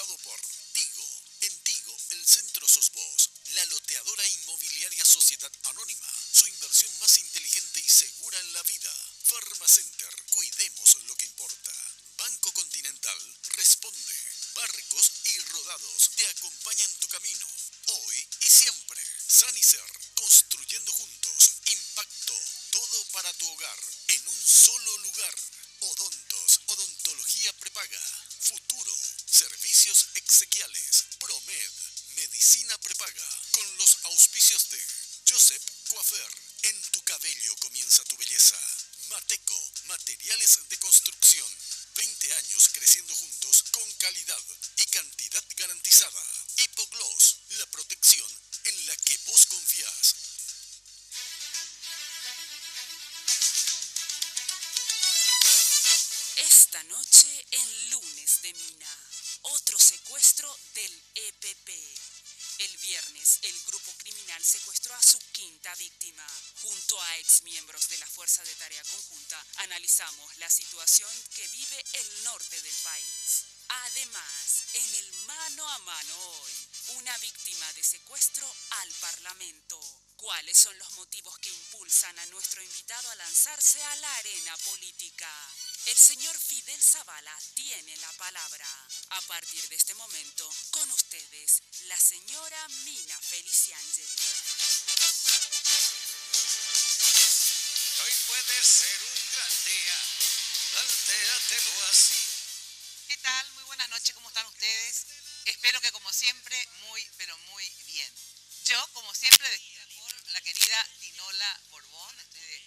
presentado por Tigo. En Tigo, el centro sos vos. La loteadora inmobiliaria Sociedad Anónima. Su inversión más inteligente y segura en la vida. Pharmacenter. Cuidemos lo que importa. Banco Continental. Responde. Barcos y Rodados te acompañan tu camino. Hoy y siempre. Sanicer. Construyendo juntos. Impacto. Todo para tu hogar. En un solo lugar. Odontos. Odontología prepaga. Futuro. Servicios exequiales. Promed. Medicina prepaga. Con los auspicios de Joseph Coiffeur. En tu cabello comienza tu belleza. Mateco. Materiales de construcción. 20 años creciendo juntos con calidad y cantidad garantizada. Hipogloss. La protección en la que vos confías. Esta noche en Lunes de Mina, otro secuestro del EPP. El viernes, el grupo criminal secuestró a su quinta víctima. Junto a exmiembros de la Fuerza de Tarea Conjunta, analizamos la situación que vive el norte del país. Además, en el mano a mano hoy, una víctima de secuestro al Parlamento. ¿Cuáles son los motivos que impulsan a nuestro invitado a lanzarse a la arena política? El señor Fidel Zavala tiene la palabra. A partir de este momento, con ustedes, la señora Mina Feliciangeli. Hoy puede ser un gran día, plantéatelo así. ¿Qué tal? Muy buenas noches, ¿cómo están ustedes? Espero que como siempre, muy, pero muy bien. Yo, como siempre, vestida por la querida Tinola Borbón, estoy de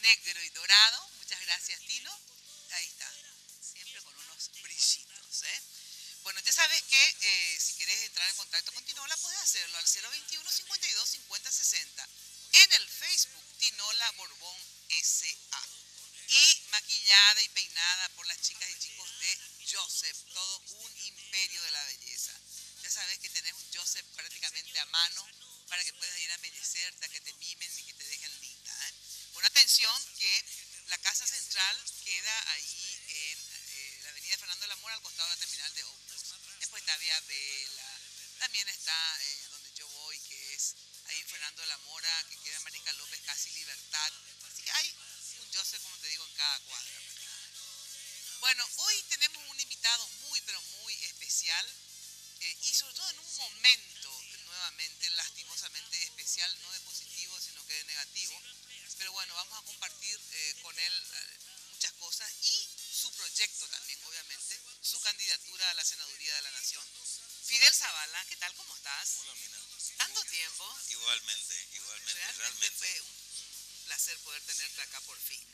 negro y dorado. Muchas gracias, Tino. Ahí está, siempre con unos brillitos, ¿eh? Bueno, ya sabes que si querés entrar en contacto con Tinola, puedes hacerlo al 021 52 50 60. En el Facebook, Tinola Borbón S.A. Y maquillada y peinada por las chicas y chicos de Joseph, todo un imperio de la belleza. Ya sabes que tenés un Joseph prácticamente a mano para que puedas ir a embellecerte, a que te mimen y que te dejen linda, ¿eh? Bueno, atención que la Casa Central queda ahí en la avenida Fernando de la Mora, al costado de la terminal de ómnibus. Después está Vía Vela, también está donde yo voy, que es ahí en Fernando de la Mora, que queda en Mariscal López, casi Libertad. Así que hay un Joseph, como te digo, en cada cuadra. Bueno, hoy tenemos un invitado muy, pero muy especial y sobre todo en un momento nuevamente, lastimosamente especial, no de positivo, sino que de negativo. Pero bueno, vamos a compartir con él muchas cosas y su proyecto también, obviamente, su candidatura a la senaduría de la Nación. Fidel Zavala, ¿qué tal? ¿Cómo estás? Hola, Mina. ¿Tanto tiempo? Igualmente, realmente. Fue un placer poder tenerte acá por fin.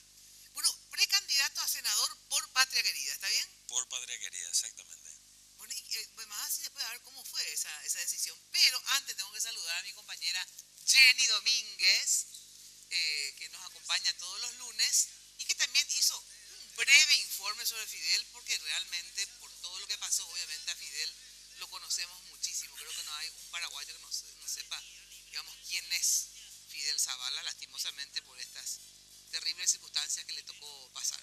Bueno, precandidato a senador por Patria Querida, ¿está bien? Por Patria Querida, exactamente. Bueno, y más así después a ver cómo fue esa decisión. Pero antes tengo que saludar a mi compañera Jenny Domínguez, que nos acompaña todos los lunes y que también hizo un breve informe sobre Fidel, porque realmente por todo lo que pasó, obviamente a Fidel lo conocemos muchísimo. Creo que no hay un paraguayo que no sepa, digamos, quién es Fidel Zavala, lastimosamente por estas terribles circunstancias que le tocó pasar.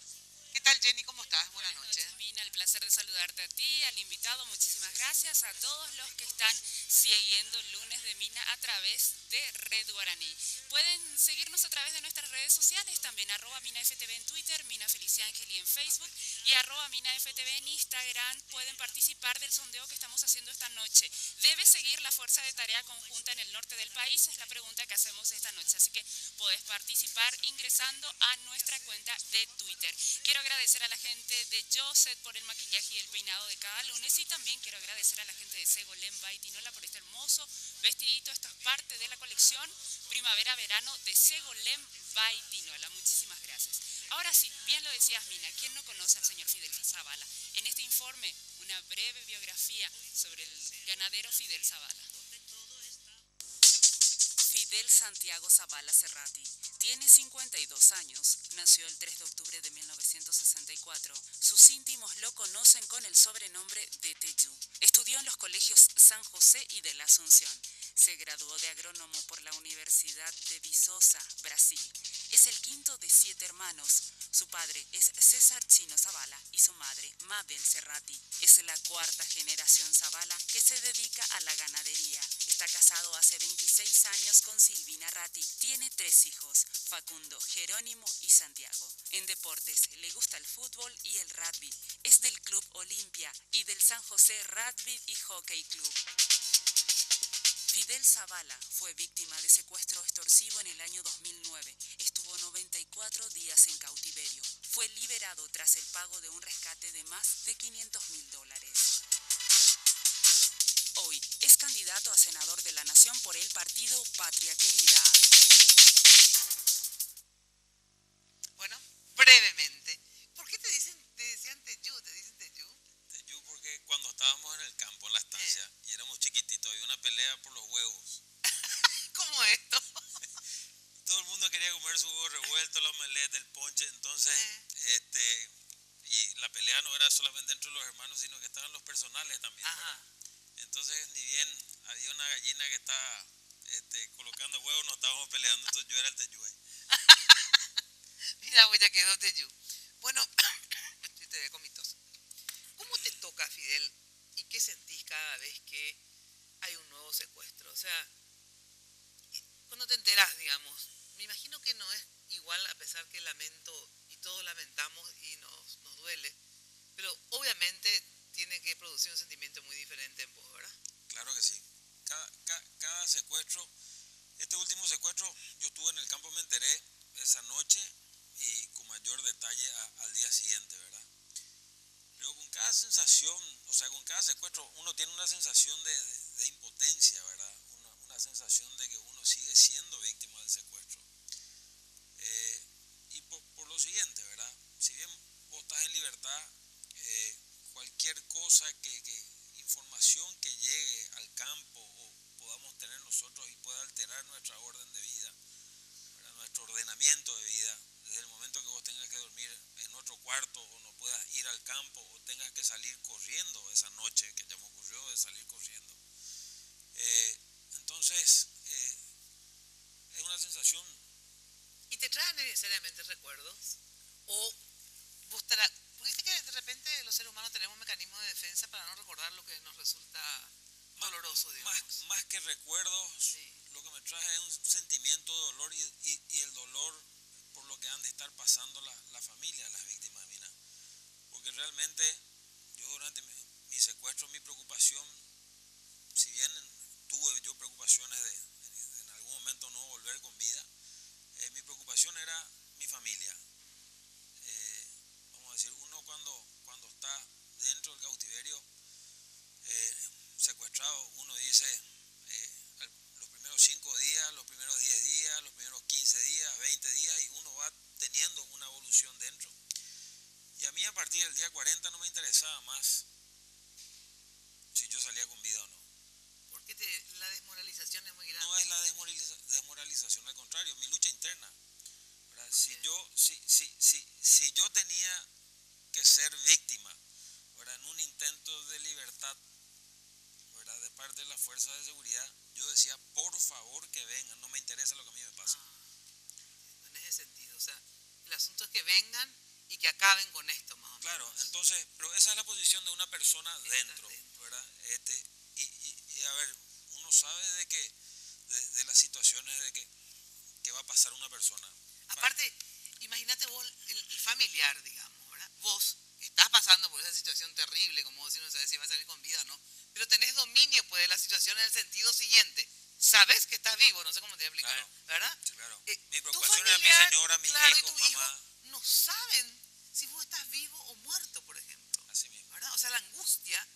¿Qué tal, Jenny? ¿Cómo estás? Buenas noches. Mina, el placer de saludarte a ti, al invitado. Muchísimas gracias a todos los que están siguiendo el Lunes de Mina a través de Red Guaraní. Pueden seguirnos a través de nuestras redes sociales, también @MinaFTV en Twitter, Mina Feliciangeli en Facebook y @MinaFTV en Instagram. Pueden participar del sondeo que estamos haciendo esta noche. ¿Debe seguir la Fuerza de Tarea Conjunta en el norte del país? Es la pregunta que hacemos esta noche, así que podés participar ingresando a nuestra cuenta de Twitter. Quiero agradecer a la gente de Joseph por el maquillaje y el peinado de cada lunes y también quiero agradecer a la gente de Segolem by Tinola por este hermoso vestidito. Esto es parte de la colección primavera-verano de Segolem by Tinola. Muchísimas gracias. Ahora sí, bien lo decías, Mina, ¿quién no conoce al señor Fidel Zavala? En este informe, una breve biografía sobre el ganadero Fidel Zavala. Fidel Santiago Zavala Cerrati tiene 52 años, nació el 3 de octubre de 1964. Sus íntimos lo conocen con el sobrenombre de Teyú. Estudió en los colegios San José y de la Asunción. Se graduó de agrónomo por la Universidad de Viçosa, Brasil. Es Es el quinto de 7 hermanos. Su padre es César Chino Zavala y su madre Mabel Cerrati. Es la cuarta generación Zavala que se dedica a la ganadería. Está casado hace 26 años con Silvina Ratti. Tiene 3 hijos, Facundo, Jerónimo y Santiago. En deportes le gusta el fútbol y el rugby. Es del Club Olimpia y del San José Rugby y Hockey Club. Fidel Zavala fue víctima de secuestro extorsivo en el año 2009. Estuvo 94 días en cautiverio. Fue liberado tras el pago de un rescate de más de $500,000. Hoy es candidato a senador de la Nación por el partido Patria Querida. Bueno, brevemente. ¿Por qué te decían Teyú? ¿Te dicen Teyú? Teyú porque cuando estábamos en el campo, en la estancia, y éramos chiquititos, había una pelea por los huevos. ¿Cómo esto? Todo el mundo quería comer su huevo revuelto, la omelette, el ponche, entonces, y la pelea no era solamente entre los hermanos, sino que estaban los personales también, ¿verdad? Entonces, ni bien había una gallina que estaba colocando huevos, nos estábamos peleando, entonces yo era el Teyú. Mira, pues ya quedó Teyú. Bueno, estoy todavía con mi tos. ¿Cómo te toca, Fidel? ¿Y qué sentís cada vez que hay un nuevo secuestro? O sea, cuando te enterás, digamos, me imagino que no es igual a pesar que lamento y todos lamentamos y nos duele, pero obviamente tiene que producir un sentimiento muy diferente en vos, ¿verdad? Claro que sí. Cada secuestro, este último secuestro, yo estuve en el campo, me enteré esa noche y con mayor detalle al día siguiente, ¿verdad? Pero con cada sensación, o sea, con cada secuestro, uno tiene una sensación de impotencia, ¿verdad? Una sensación de que uno sigue siendo víctima del secuestro. Y por lo siguiente, ¿verdad? Si bien vos estás en libertad, cualquier cosa información que llegue al campo o podamos tener nosotros y pueda alterar nuestra orden de vida, ¿verdad? Nuestro ordenamiento de vida, desde el momento que vos tengas que dormir en otro cuarto o no puedas ir al campo o tengas que salir corriendo esa noche, que ya me ocurrió de salir corriendo. Entonces, es una sensación. ¿Y te trae necesariamente recuerdos? ¿O vos dice que de repente los seres humanos tenemos un mecanismo de defensa para no recordar lo que nos resulta doloroso, digamos? Más que recuerdos, Sí. lo que me trae es un sentimiento de dolor y el dolor por lo que han de estar pasando la familia, las víctimas, mira. Porque realmente yo durante mi secuestro, mi preocupación, si bien tuve yo preocupaciones de en algún momento no volver con vida, mi preocupación era mi familia. Vamos a decir, uno cuando está dentro del cautiverio, secuestrado, uno dice los primeros 5 días, los primeros 10 días, los primeros 15 días, 20 días, y uno va teniendo una evolución dentro. Y a mí a partir del día 40 no me interesaba más si yo salía con vida o no. Porque la desmoralización es muy grande. No es la desmoralización, al contrario, mi lucha interna, ¿verdad? Si yo tenía que ser víctima, ¿verdad? En un intento de libertad, ¿verdad? De parte de las fuerzas de seguridad, yo decía, por favor que vengan, no me interesa lo que a mí me pasa. En ese sentido, o sea, el asunto es que vengan y que acaben con esto, más o menos. Claro, entonces, pero esa es la posición de una persona dentro, ¿verdad? Y a ver, uno sabe de las situaciones de que va a pasar una persona. Aparte, imagínate vos, el familiar, digamos, ¿verdad? Vos estás pasando por esa situación terrible, como vos, si no sabes si va a salir con vida o no, pero tenés dominio pues de la situación en el sentido siguiente. Sabes que estás vivo, no sé cómo te voy a explicar, Claro, ¿verdad? Sí, claro. Tu Mi preocupación era mi familiar, señora, mis claro, hijos, y tu mamá. hijo no saben si vos estás vivo o muerto, por ejemplo. Así mismo. ¿Verdad? O sea, la angustia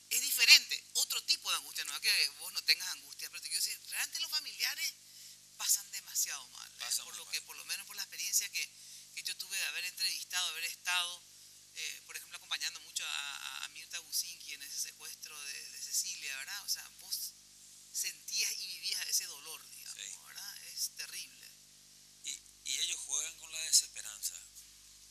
es diferente, otro tipo de angustia, no es que vos no tengas angustia, pero te quiero decir, realmente los familiares pasan demasiado mal, Pasan por muy lo que, mal. por lo menos por la experiencia que yo tuve de haber entrevistado, haber estado, por ejemplo, acompañando mucho a Mirta Bucinqui en ese secuestro de Cecilia, ¿verdad? O sea, vos sentías y vivías ese dolor, digamos, Sí. ¿verdad? Es terrible. Y ellos juegan con la desesperanza,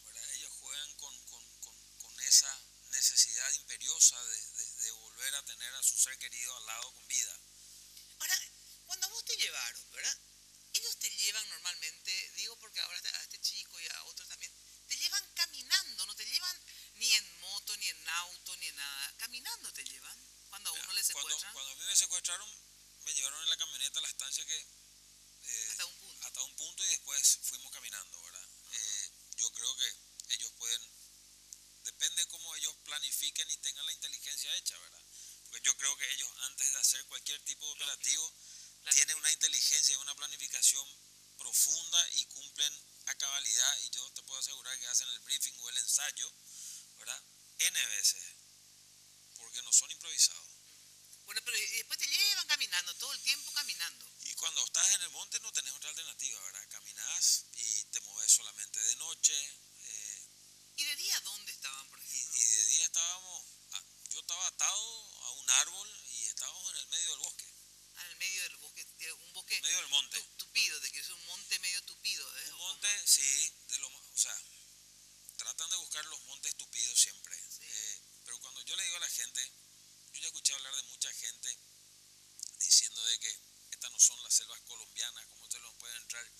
¿verdad? Ellos juegan con esa necesidad imperiosa de volver a tener a su ser querido al lado con vida. Ahora, cuando vos te llevaron, ¿verdad? ellos te llevan normalmente, digo porque ahora a este chico y a otros también, te llevan caminando, no te llevan ni en moto, ni en auto, ni en nada, caminando te llevan cuando a uno le secuestran. Cuando a mí me secuestraron, me llevaron en la camioneta a la estancia que Hasta un punto. y después fuimos caminando, ¿verdad? Yo creo que ellos pueden, depende cómo ellos planifiquen y tengan la inteligencia hecha, ¿verdad? Porque yo creo que ellos antes de hacer cualquier tipo de operativo tienen una inteligencia y una planificación profunda y cumplen a cabalidad, y yo te puedo asegurar que hacen el briefing o el ensayo, ¿verdad? N veces, porque no son improvisados. Bueno, pero después te llevan caminando, todo el tiempo caminando. Y cuando estás en el monte no tenés otra alternativa, ¿verdad? Caminás y te mueves solamente de noche. ¿Y de día dónde estaban, por ejemplo? Y de día yo estaba atado a un árbol y estábamos en el medio del bosque. En el medio del bosque, un bosque En medio del monte. tupido, de que es un monte medio tupido, ¿eh? Un monte, sí, o sea, tratan de buscar los montes tupidos siempre. Sí. Pero cuando yo le digo a la gente, yo ya escuché hablar de mucha gente diciendo de que estas no son las selvas colombianas, ¿cómo se los pueden entrar?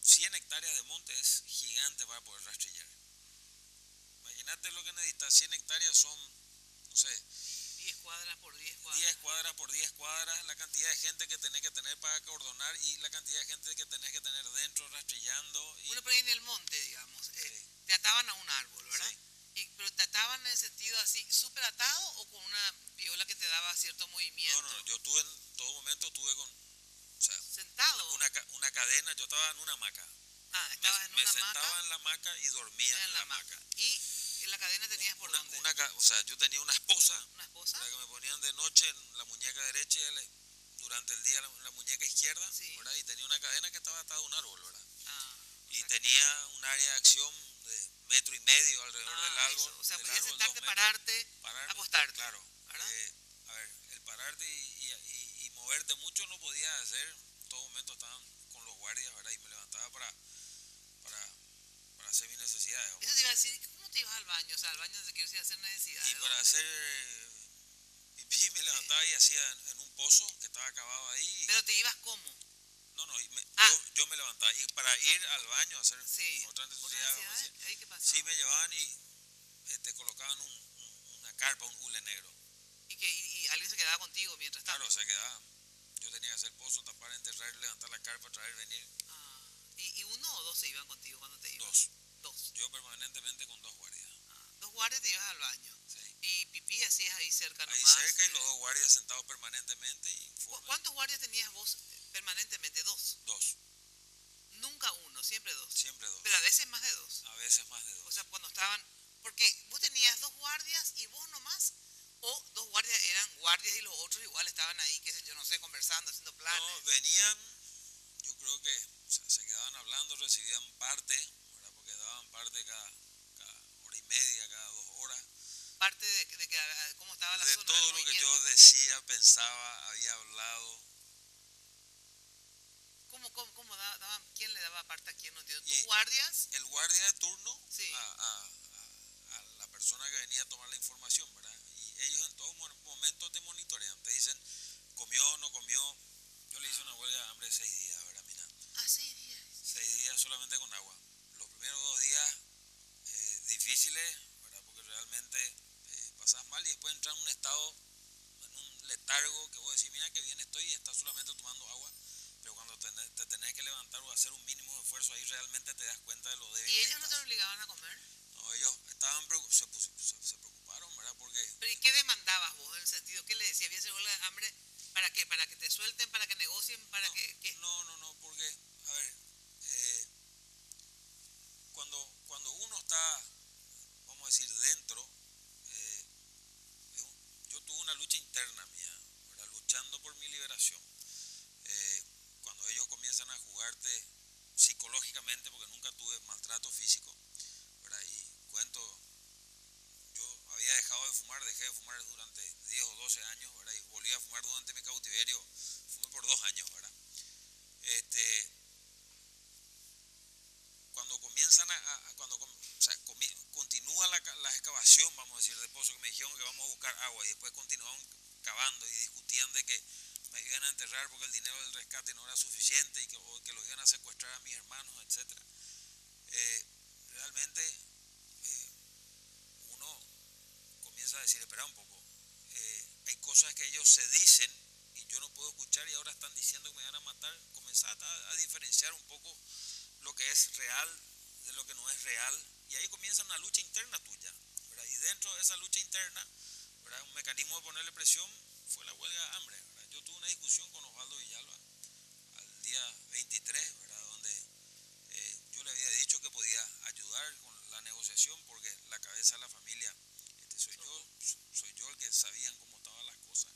100 hectáreas de monte es gigante para poder rastrillar. Imagínate lo que necesitas, 100 hectáreas son, no sé, 10 cuadras por 10 cuadras. 10 cuadras por 10 cuadras, la cantidad de gente que tenés que tener para coordinar y la cantidad de gente que tenés que tener dentro rastrillando. Bueno, pero ahí en el monte, digamos, Sí. te ataban a un árbol, ¿verdad? Sí. Pero te ataban en el sentido así, súper atado o con una viola que te daba cierto movimiento. No, yo tuve en todo momento con, o sea, ¿Sentado? una cadena, yo estaba en una hamaca. Estabas en Me una sentaba hamaca. en la hamaca y dormía en la hamaca. ¿Y en la cadena tenías por dónde? O sea, yo tenía una esposa, ¿Una esposa? la que me ponían de noche en la muñeca derecha y durante el día la muñeca izquierda, Sí. ¿verdad? Y tenía una cadena que estaba atada a un árbol, ¿verdad? Y sea, tenía un área de acción de 1,5 metros alrededor del árbol. Eso. O sea, del podías árbol, sentarte, 2 metros. pararte, acostarte. Claro. ¿Verdad? A ver, el pararte y moverte mucho no podía hacer. En todo momento estaban con los guardias, ¿verdad? Y me levantaba para hacer mis necesidades. Eso te iba a decir, ¿cómo te ibas al baño? O sea, al baño te quiero decir hacer necesidades. Y para hacer pipí me levantaba y hacía en un pozo que estaba acabado ahí. Pero te ibas ¿cómo? No, yo me levantaba. Y para ir al baño a hacer otra necesidad. ¿Ahí qué pasaba? Sí, me llevaban y te colocaban una carpa, un hule negro. ¿Y alguien se quedaba contigo mientras tanto? Claro, se quedaba. Yo tenía que hacer pozo, tapar, enterrar, levantar la carpa, traer, venir. ¿Y uno o dos se iban contigo cuando te ibas? Dos. Yo permanentemente con 2 guardias. 2 guardias te ibas al baño. Sí. ¿Y pipí hacías ahí cerca Ahí nomás? cerca y los 2 guardias sentados permanentemente. ¿Cuántos guardias tenías vos permanentemente? 2. 2. Nunca uno, siempre 2. Siempre 2. Pero a veces más de 2. A veces más de 2. O sea, cuando estaban... Porque vos tenías 2 guardias y vos nomás, o 2 guardias eran guardias y los otros igual estaban ahí, qué sé yo, no sé, conversando, haciendo planes. No, venían, yo creo que se quedaban hablando, recibían parte, ¿verdad? Porque daban parte cada hora y media, cada 2 horas. Parte de cómo estaba la de zona. De todo lo que yo decía, pensaba, había hablado. ¿Cómo daban? ¿Quién le daba parte a quién? ¿No entiendo? ¿Tú guardias? El guardia de turno sí. a la persona que venía a tomar la información, ¿verdad? Y ellos en todo momento te monitorean, te dicen, comió o no comió. Yo le hice una huelga de hambre de 6 días, ¿verdad, Mina? 6 días. 6 días solamente con agua. Los primeros 2 días difíciles, ¿verdad? Porque realmente pasás mal y después entras en un estado, en un letargo que vos decís, mira que bien estoy y estás solamente tomando agua. Pero cuando te tenés que levantar o hacer un mínimo de esfuerzo, ahí realmente te das cuenta de lo débil. ¿Y ellos no te obligaban a comer? No, ellos se preocuparon, ¿verdad? Porque... ¿Pero y qué demandabas vos en el sentido? ¿Qué le decías? ¿Había huelga de hambre? ¿Para qué? ¿Para que te suelten? ¿Para que negocien? ¿Para qué? No, porque, a ver, cuando uno está, vamos a decir, dentro, yo tuve una lucha interna mía, ¿verdad? Luchando por mi liberación. Cuando ellos comienzan a jugarte psicológicamente, porque nunca tuve maltrato físico, ¿verdad? Y cuento, yo había dejado de fumar, dejé de fumar durante 10 o 12 años, ¿verdad? Y volví a fumar durante mi cautiverio, fumé por 2 años, ¿verdad? Cuando comienzan continúa la excavación, vamos a decir, de pozo, que me dijeron que vamos a buscar agua, y después continuaron cavando y discutían de que me iban a enterrar porque el dinero del rescate no era suficiente y o que los iban a secuestrar a mis hermanos, etcétera. Realmente uno comienza a decir, espera un poco, hay cosas que ellos se dicen y yo no puedo escuchar y ahora están diciendo que me van a matar. Comenzar a diferenciar un poco lo que es real de lo que no es real, y ahí comienza una lucha interna tuya, ¿verdad? Y dentro de esa lucha interna, ¿verdad?, un mecanismo de ponerle presión fue la huelga de hambre, ¿verdad? Yo tuve una discusión con Osvaldo Villalba al día 23, ¿verdad?, donde yo le había dicho que podía ayudar con la negociación porque la cabeza de la familia soy yo el que sabían cómo estaban las cosas,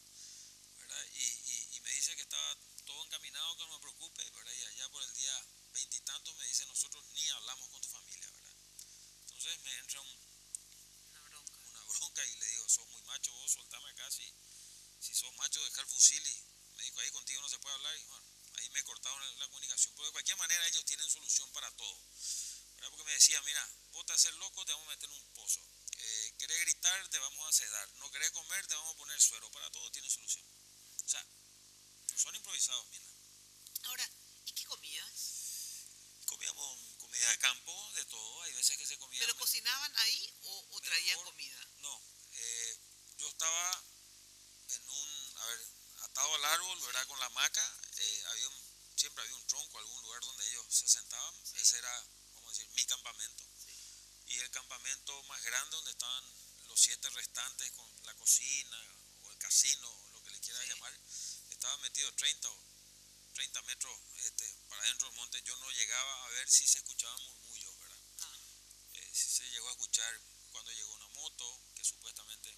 ¿verdad? Y me dice que estaba todo encaminado, que no me preocupe, ¿verdad? Y allá por el día 20 y tantos me dice, nosotros ni hablamos con tu familia, ¿verdad? Entonces me entra una bronca y le digo, sos muy macho vos, soltame acá, si sos macho deja el fusil, y me dijo, ahí contigo no se puede hablar, y bueno, ahí me cortaron la comunicación, porque de cualquier manera ellos tienen solución para todo, ¿verdad? Porque me decía, mira, vos te haces loco, te vamos a meter en un pozo, querés gritar, te vamos a sedar, no querés comer, te vamos a poner suero, para todo tiene solución. O sea, no son improvisados, mira. Ahora, ¿y qué comías? Comíamos comida de campo, de todo, hay veces que se comía. ¿Pero cocinaban ahí o traían comida? No, yo estaba atado al árbol, ¿verdad?, con la hamaca, siempre había un tronco, algún lugar donde ellos se sentaban, sí. Ese era, vamos a decir, mi campamento, sí. Y el campamento más grande donde estaban los 7 restantes con la cocina o el casino, o lo que le quiera, sí, llamar, estaba metido 30 metros para adentro del monte. Yo no llegaba a ver si se escuchaban murmullos, ¿verdad? Si se llegó a escuchar cuando llegó una moto, que supuestamente,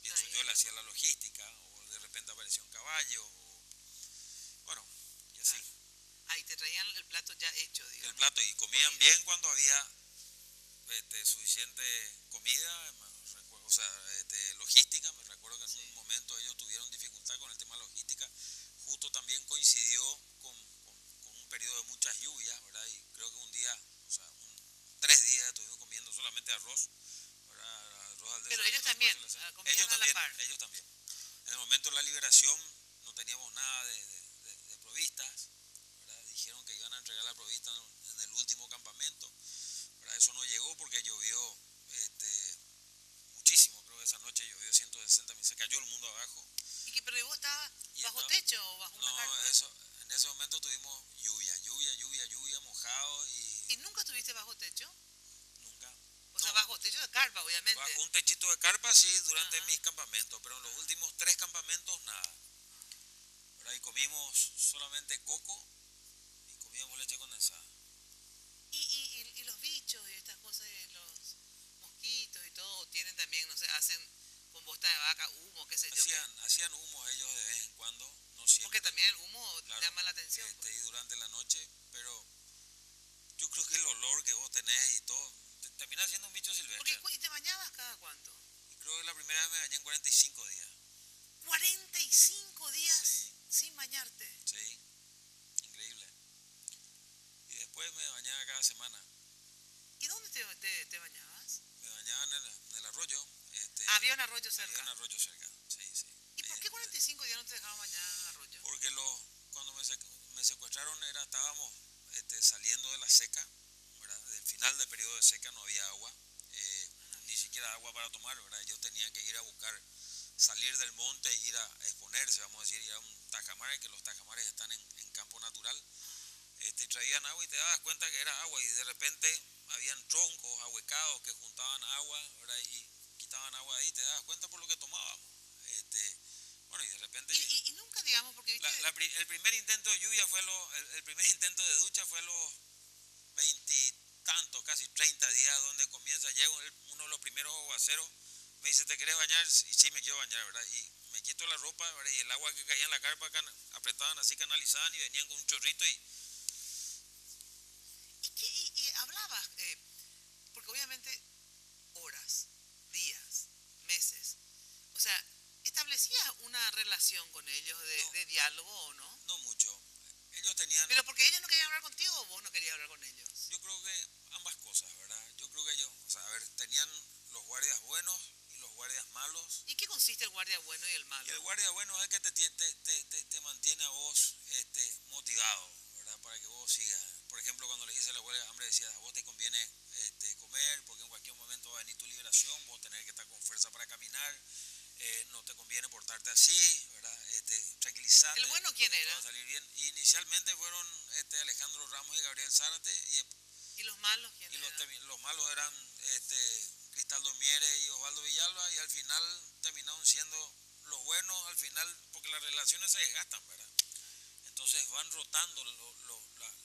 pienso yo, le hacía la logística, o de repente apareció un caballo, bueno, y así. Ahí te traían el plato ya hecho, digamos. El plato, y comían bien cuando había suficiente comida, o sea, logística. Me recuerdo que en un momento ellos tuvieron dificultad con el tema logística. Justo también coincidió con un periodo de muchas lluvias, ¿verdad? Y creo que un día, o sea, 3 días estuvimos comiendo solamente arroz, ¿verdad? Arroz al pero ellos también, ellos también. En el momento de la liberación no teníamos nada de provistas, ¿verdad? Dijeron que iban a entregar la provista en el último campamento, ¿verdad? Eso no llegó porque llovió muchísimo. Creo que esa noche llovió 160 mil, se cayó el mundo abajo. ¿Pero vos estabas bajo techo o bajo una carpa? En ese momento tuvimos lluvia, mojado ¿Y nunca estuviste bajo techo? Nunca. O sea, bajo techo de carpa, obviamente. Bajo un techito de carpa, sí, durante mis campamentos, pero en los últimos 3 campamentos, nada. ¿Verdad? Y comimos solamente coco y comíamos leche condensada. ¿Y los bichos y estas cosas, los mosquitos y todo, tienen también, no sé, hacen con bosta de vaca, humo, qué sé yo? Hacían humo ellos de vez en cuando, no siempre. Porque también el humo, claro, llama la atención. Y durante la noche, pero yo creo que el olor que vos tenés y todo, termina siendo un bicho silvestre. ¿Y te bañabas cada cuánto? Y creo que la primera vez me bañé en 45 días. ¿45 días sí, sin bañarte? Sí, increíble. Y después me bañaba cada semana. ¿Y dónde te bañabas? Me bañaba en el arroyo. ¿Había un arroyo cerca? Había un arroyo cerca, sí. ¿Y por qué 45 días no te dejaban bañar en el arroyo? Porque cuando me secuestraron estábamos saliendo de la seca, ¿verdad? Del final del periodo de seca no había agua, ni siquiera agua para tomar, ¿verdad? Ellos tenían que ir a buscar, salir del monte, ir a exponerse, vamos a decir, ir a un tajamar, que los tajamares están en campo natural. Traían agua y te dabas cuenta que era agua, y de repente habían troncos ahuecados que juntaban agua, ¿verdad? Y quitaban agua ahí, te dabas cuenta por lo que tomábamos. Bueno, y de repente... Y nunca, digamos, porque... ¿viste? El primer intento de lluvia fue el primer intento de ducha fue los 20 y tantos, casi 30 días, donde llega uno de los primeros aguaceros, me dice, ¿te querés bañar? Y sí, me quiero bañar, ¿verdad? Y me quito la ropa, ¿verdad? Y el agua que caía en la carpa apretaban así, canalizaban, y venían con un chorrito y hablabas, porque obviamente horas, días, meses, o sea, ¿establecías una relación con ellos de diálogo o no? No mucho. Ellos tenían... ¿Pero porque ellos no querían hablar contigo o vos no querías hablar con ellos? Yo creo que ambas cosas, ¿verdad? Yo creo que ellos, o sea, a ver, tenían los guardias buenos y los guardias malos, buenos. ¿Y qué consiste el guardia bueno y el malo? Y el guardia bueno es el que te mantiene a vos motivado, ¿verdad? Para que vos sigas. Por ejemplo, cuando le hice la huelga de hambre, decía, a vos te conviene comer, porque en cualquier momento va a venir tu liberación, vos tenés que estar con fuerza para caminar, no te conviene portarte así, ¿verdad? Tranquilizarte. ¿El bueno quién era? Va a salir bien. Inicialmente fueron Alejandro Ramos y Gabriel Zárate, ¿Y los malos quién eran? los malos eran Cristaldo Mieres y Osvaldo Villalba, y al final terminaron siendo los buenos, al final, porque las relaciones se desgastan, ¿verdad? Entonces van rotando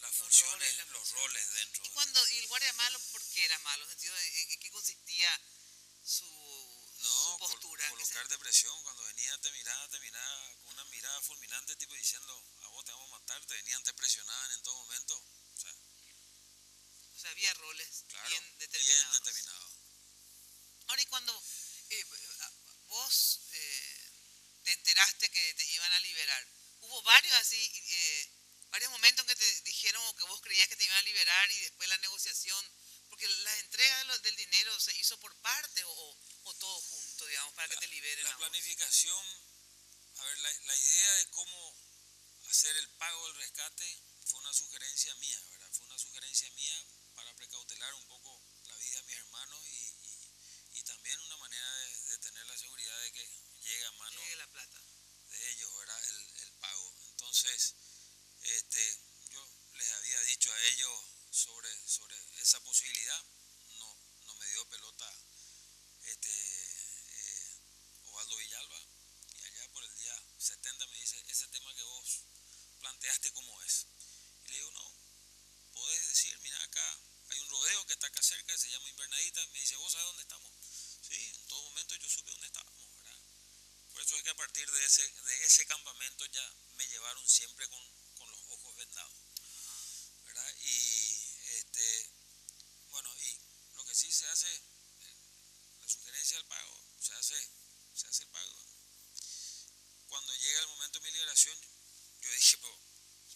las funciones, los roles dentro. ¿Y el guardia malo por qué era malo? ¿En sentido en qué consistía su postura? Colocar depresión. Cuando venía te miraba con una mirada fulminante, tipo diciendo, a vos te vamos a matar, te venían, te presionaban en todo momento. O sea, había roles, claro, bien determinados. Ahora, y cuando vos te enteraste que te iban a liberar, hubo varios momentos en que te dijeron que vos creías que te iban a liberar, y después la negociación, porque la entrega del dinero se hizo por parte o todo junto, digamos, para que te liberen. La planificación, a ver, la idea de cómo hacer el pago del rescate fue una sugerencia mía, ¿verdad? Fue una sugerencia mía para precautelar un poco la vida de mis hermanos y también una manera de tener la seguridad de que llegue a manos la plata de ellos, ¿verdad? El pago. Entonces, yo les había dicho a ellos sobre esa posibilidad. No me dio pelota Osvaldo Villalba, y allá por el día 70 me dice, ese tema que vos planteaste, ¿cómo es? Y le digo, no, podés decir, mira, acá hay un rodeo que está acá cerca, se llama Invernadita. Me dice, ¿vos sabés dónde estamos? Sí, en todo momento yo supe dónde estábamos, ¿verdad? Por eso es que a partir de ese campamento ya me llevaron siempre con los ojos vendados, ¿verdad? Bueno, y lo que sí se hace, la sugerencia del pago, se hace el pago. Cuando llega el momento de mi liberación, yo dije, pues,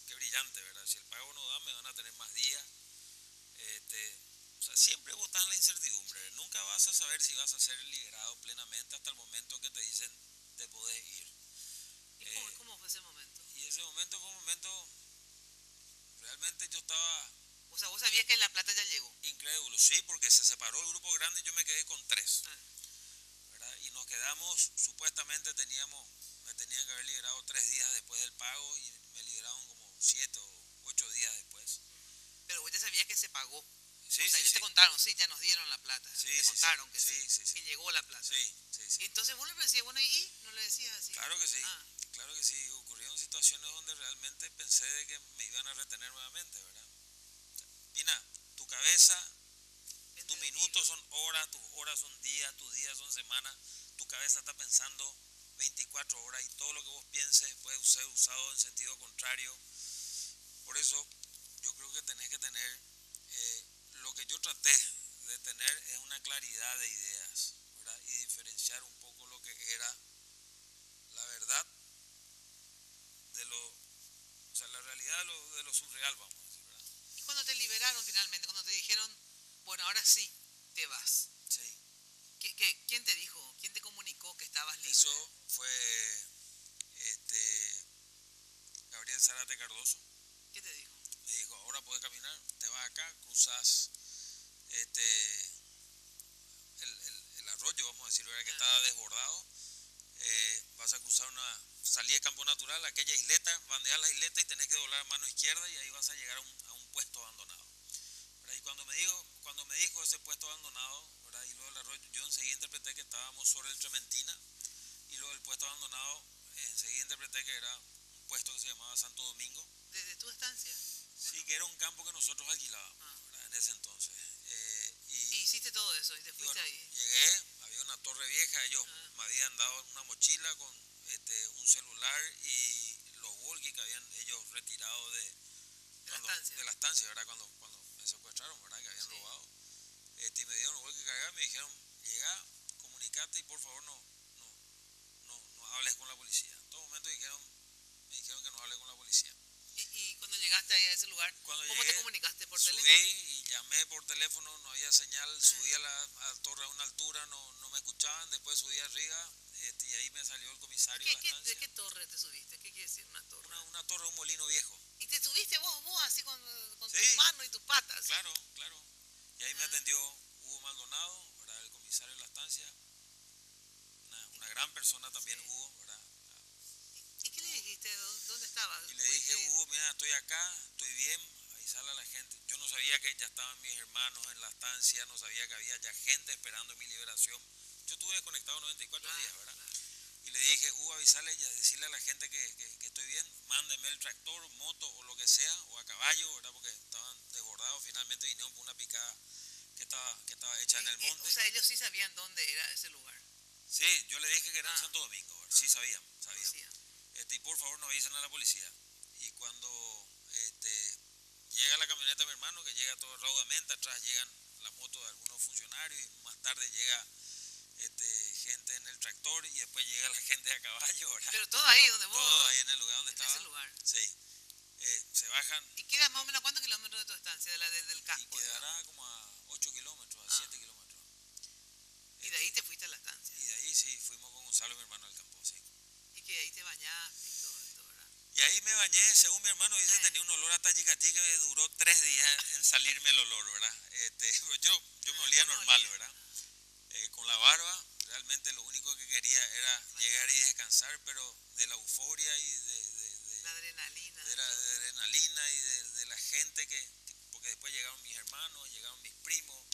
qué brillante, ¿verdad? Si el pago no da, me van a tener más días. O sea, siempre vos estás en la incertidumbre. Nunca vas a saber si vas a ser liberado plenamente hasta el momento que te dicen te podés ir. ¿Y cómo fue ese momento? Y ese momento fue un momento, realmente yo estaba... O sea, vos sabías que La Plata ya llegó. Incrédulo, sí, porque se separó el grupo grande y yo me quedé con 3. ¿Verdad? Y nos quedamos, supuestamente me tenían que haber liberado 3 días después del pago, y me liberaron como 7 o 8 días después. Pero vos ya sabías que se pagó. Sí, o sea, ellos sí. te contaron, sí, ya nos dieron la plata. Sí, te contaron que sí. que llegó la plata. Sí. Y entonces vos le decías, bueno, ¿y no le decías así? Claro que sí. Ocurrieron situaciones donde realmente pensé de que me iban a retener nuevamente, ¿verdad? Mira, tu cabeza, tus minutos son horas, tus horas son días, tus días son semanas. Tu cabeza está pensando 24 horas, y todo lo que vos pienses puede ser usado en sentido contrario. Por eso yo creo que tenés que tener, lo que yo traté de tener es una claridad de ideas, ¿verdad? Y diferenciar un poco lo que era la verdad la realidad de lo surreal, vamos a decir, ¿verdad? Y cuando te liberaron finalmente, cuando te dijeron, bueno, ahora sí, te vas. Sí. ¿Quién te dijo? ¿Quién te comunicó que estabas libre? Eso fue Gabriel Zárate Cardoso. ¿Qué te dijo? Me dijo, ahora podés caminar, te vas acá, cruzás el arroyo, vamos a decir, ¿verdad? Que estaba desbordado. Vas a cruzar una salida de campo natural, aquella isleta, bandear la isleta y tenés que doblar a mano izquierda, y ahí vas a llegar a un puesto abandonado, ¿verdad? Y cuando me dijo ese puesto abandonado, ¿verdad? Y luego el arroyo, yo enseguida interpreté que estábamos sobre el Trementina, y luego el puesto abandonado, enseguida interpreté que era un puesto que se llamaba Santo Domingo. ¿Desde tu estancia? Sí, que era un campo que nosotros alquilábamos, ¿verdad? En ese entonces. Y hiciste todo eso y te fuiste ahí. Llegué, había una torre vieja, ellos me habían dado una mochila con un celular y los walkie que habían ellos retirado de la estancia, ¿verdad? Cuando me secuestraron, ¿verdad? Que habían robado. Y me dieron un walkie cargado, me dijeron, llega, comunicate y por favor no hables con la policía. En todo momento me dijeron que no hable con la policía. ¿Y cuando llegaste ahí a ese lugar, cómo te comunicaste? ¿Por teléfono? Subí y llamé por teléfono, no había señal, subí a la torre a una altura, no me escuchaban, después subí arriba y ahí me salió el comisario de la ¿De estancia. qué torre te subiste? ¿Qué quiere decir una torre? Una torre, un molino viejo. ¿Y te subiste vos así con Sí. tus manos y tus patas? ¿Sí? Claro, claro. Y ahí me atendió Hugo Maldonado, ¿verdad? El comisario de la estancia. Una gran persona también, Sí. Hugo, ¿verdad? ¿Y qué le dijiste? ¿Dónde estabas? Y le dije, Hugo, mira, estoy acá, estoy bien, avisarle a la gente. Yo no sabía que ya estaban mis hermanos en la estancia, no sabía que había ya gente esperando mi liberación. Yo estuve desconectado 94 días, ¿verdad? Claro. Y le dije, Hugo, avisarle y decirle a la gente que estoy bien, mándenme el tractor, moto o lo que sea, o a caballo, ¿verdad? Porque estaban desbordados, finalmente vinieron por una picada que estaba hecha en el monte. O sea, ellos sí sabían dónde era ese lugar. Sí, yo le dije que era en Santo Domingo, ¿verdad? Sí sabían. Conocían. Y por favor no avisen a la policía. Y cuando llega la camioneta de mi hermano, que llega todo raudamente, atrás llegan la moto de algunos funcionarios y más tarde llega gente en el tractor y después llega la gente a caballo, ¿verdad? Pero todo ahí donde vos. Todo ahí en el lugar donde en estaba. ese lugar. Sí. Se bajan ¿Y queda más o menos cuántos kilómetros de tu estancia, desde el y casco? quedará como a 8 kilómetros, a 7 kilómetros. Y de ahí te fuiste a la estancia. Y de ahí sí, fuimos con Gonzalo, mi hermano, al campo, sí. Y que ahí te bañaste y todo esto, ¿verdad? Y ahí me bañé, según mi hermano dice, tenía un olor a tachicatí que duró 3 días en salirme el olor, ¿verdad? Yo me olía normal, ¿verdad? Con la barba, realmente lo único que quería era llegar y descansar, pero de la euforia y La adrenalina. de la adrenalina y de la gente porque después llegaron mis hermanos, llegaron mis primos,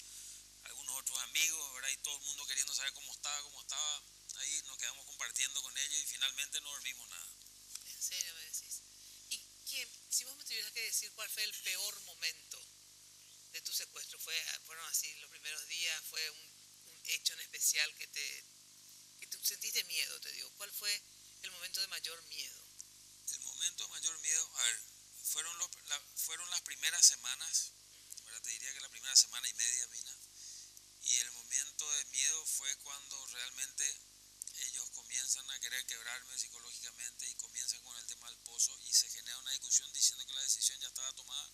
algunos otros amigos, ¿verdad? Y todo el mundo queriendo saber cómo estaba, ahí nos quedamos compartiendo con ellos y finalmente no dormimos nada. ¿En serio me decís? ¿Y si vos me tuvieras que decir cuál fue el peor momento de tu secuestro? ¿Fueron así los primeros días? ¿Fue un hecho en especial que tú sentiste miedo, te digo? ¿Cuál fue el momento de mayor miedo? El momento de mayor miedo, a ver, fueron las primeras semanas, ¿verdad? Te diría que la primera semana y media, Mina, y el momento de miedo fue cuando realmente ellos comienzan a querer quebrarme psicológicamente y comienzan con el tema del pozo y se genera una discusión diciendo que la decisión ya estaba tomada,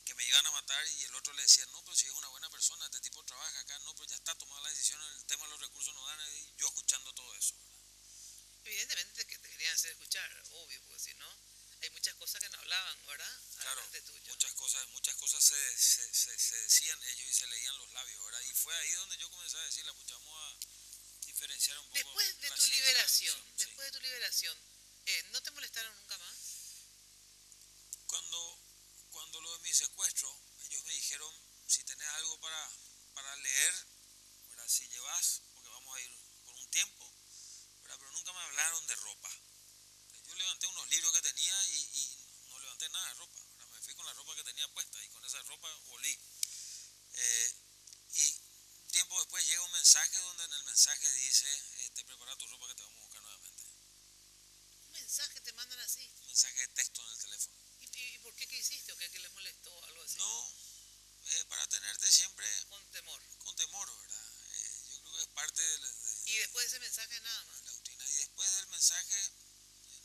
que me iban a matar y el otro le decía, no, pero si es una buena persona, este tipo trabaja acá, no, pero ya está tomada la decisión, el tema de los recursos no dan, y yo escuchando todo eso, ¿verdad? Evidentemente que te querían hacer escuchar, obvio, porque si no, hay muchas cosas que no hablaban, ¿verdad? Claro, Adelante tuyo. muchas cosas se decían ellos y se leían los labios, ¿verdad? Y fue ahí donde yo comencé a decirle, pues vamos a diferenciar un poco. Después de la tu ciencia liberación, de la ficción, después de tu liberación, ¿no te molestaron nunca más? Cuando lo de mi secuestro, ellos me dijeron, si tenés algo para leer, ¿verdad? Si llevas, porque vamos a ir por un tiempo, ¿verdad? Pero nunca me hablaron de ropa. Yo levanté unos libros que tenía y no levanté nada de ropa, ¿verdad? Me fui con la ropa que tenía puesta y con esa ropa volví. Y tiempo después llega un mensaje donde en el mensaje dice, te prepara tu ropa que te vamos a buscar nuevamente. Un mensaje te mandan así. Un mensaje de texto en el teléfono. ¿Y por qué? ¿Qué hiciste? ¿O qué les molestó? Algo así. No, para tenerte siempre Con temor. con temor, ¿verdad? Yo creo que es parte Y después de ese mensaje nada más. la doctrina. Y después del mensaje,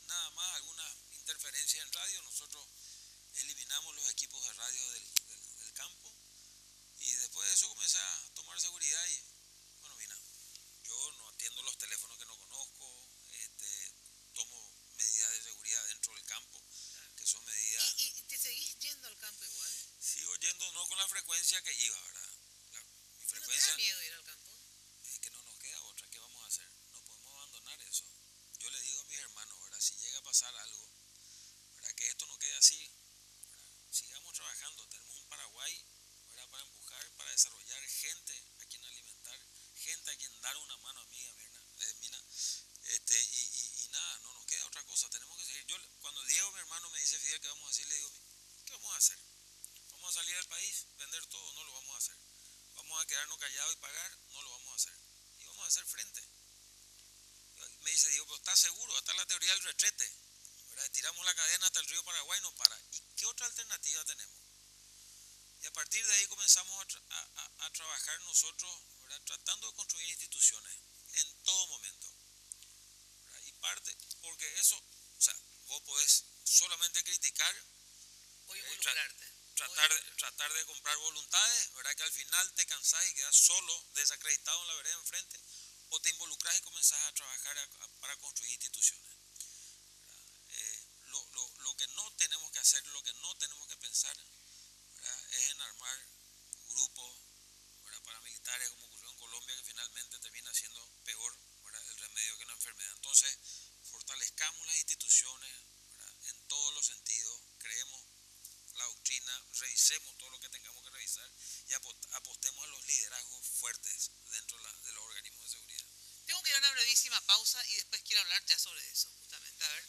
nada más, alguna interferencia en radio, nosotros eliminamos los equipos de radio del campo y después de eso comencé a tomar seguridad y, bueno, mira, yo no atiendo los teléfonos que no conozco, tomo medidas de seguridad dentro del campo, que son medidas... ¿Y te seguís yendo al campo igual? Sigo yendo no con la frecuencia que iba, ¿verdad? Mi ¿No te frecuencia... da miedo ir al campo? Es que no nos queda otra, ¿qué vamos a hacer? No podemos abandonar eso. Yo le digo a mis hermanos, ¿verdad? Si llega a pasar algo, ¿verdad? Que esto no quede así, ¿verdad? Sigamos trabajando, tenemos un Paraguay, ¿verdad? Para empujar, para desarrollar gente a quien alimentar, gente a quien dar una mano amiga, Mina, y nada, no nos queda otra cosa, tenemos que seguir. Cuando Diego, mi hermano, me dice, Fidel, ¿qué vamos a hacer? Le digo, ¿qué vamos a hacer? ¿Vamos a salir del país? ¿Vender todo? No lo vamos a hacer. ¿Vamos a quedarnos callados y pagar? No lo vamos a hacer. Y vamos a hacer frente. Me dice Diego, pero ¿estás seguro? Esta es la teoría del retrete, ¿verdad? Tiramos la cadena hasta el río Paraguay y nos para. ¿Y qué otra alternativa tenemos? Y a partir de ahí comenzamos a trabajar nosotros, ¿verdad? Tratando de construir instituciones en todo momento, ¿verdad? Y parte, porque eso, o sea, vos podés solamente criticar, O involucrarte. tratar de comprar voluntades, ¿verdad? Que al final te cansás y quedas solo, desacreditado en la vereda enfrente, o te involucras y comenzás a trabajar para construir instituciones. Lo que no tenemos que hacer, lo que no tenemos que pensar, ¿verdad?, es en armar grupos, ¿verdad?, paramilitares, como ocurrió en Colombia, que finalmente termina siendo peor, ¿verdad?, el remedio que una enfermedad. Entonces, fortalezcamos las instituciones, ¿verdad?, en todos los sentidos, creemos la doctrina, revisemos todo lo que tengamos que revisar y apostemos a los liderazgos fuertes dentro de los organismos de seguridad. Tengo que ir a una brevísima pausa y después quiero hablar ya sobre eso, justamente, a ver,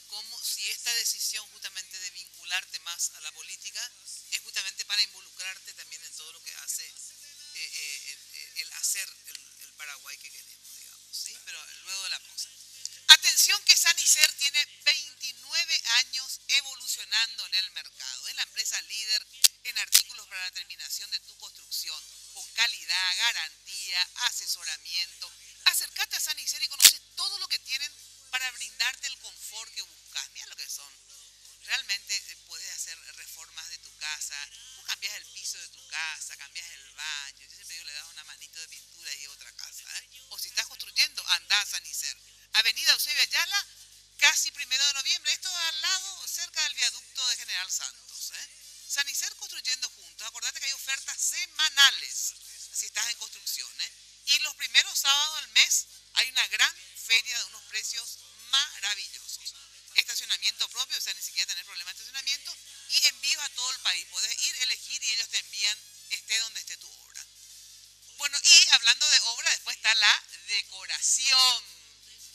cómo si esta decisión justamente de vincularte más a la política es justamente para involucrarte también en todo lo que hace el hacer el Paraguay que queremos, digamos, ¿sí? Pero luego de la pausa. Atención que Sanicer tiene 29 años evolucionando en el mercado. Es la empresa líder en artículos para la terminación de tu construcción, con calidad, garantía, asesoramiento. Acércate a Sanicer y conoce todo lo que tienen para brindarte el confort que buscas. Mira lo que son. Realmente puedes hacer reformas de tu casa. Vos cambias el piso de tu casa, cambias el baño. Yo siempre digo, le das una manito de pintura y es otra casa, ¿eh? O si estás construyendo, andá a Sanicer. Avenida Eusebio Ayala, casi 1 de noviembre. Esto al lado, cerca del viaducto de General Santos, ¿eh? Sanicer construyendo juntos. Acordate que hay ofertas semanales si estás en construcción, ¿eh? Y los primeros sábados del mes hay una gran feria de unos precios maravillosos. Estacionamiento propio, o sea, ni siquiera tener problema de estacionamiento, y envíos a todo el país. Podés ir, elegir y ellos te envían esté donde esté tu obra. Bueno, y hablando de obra, después está la decoración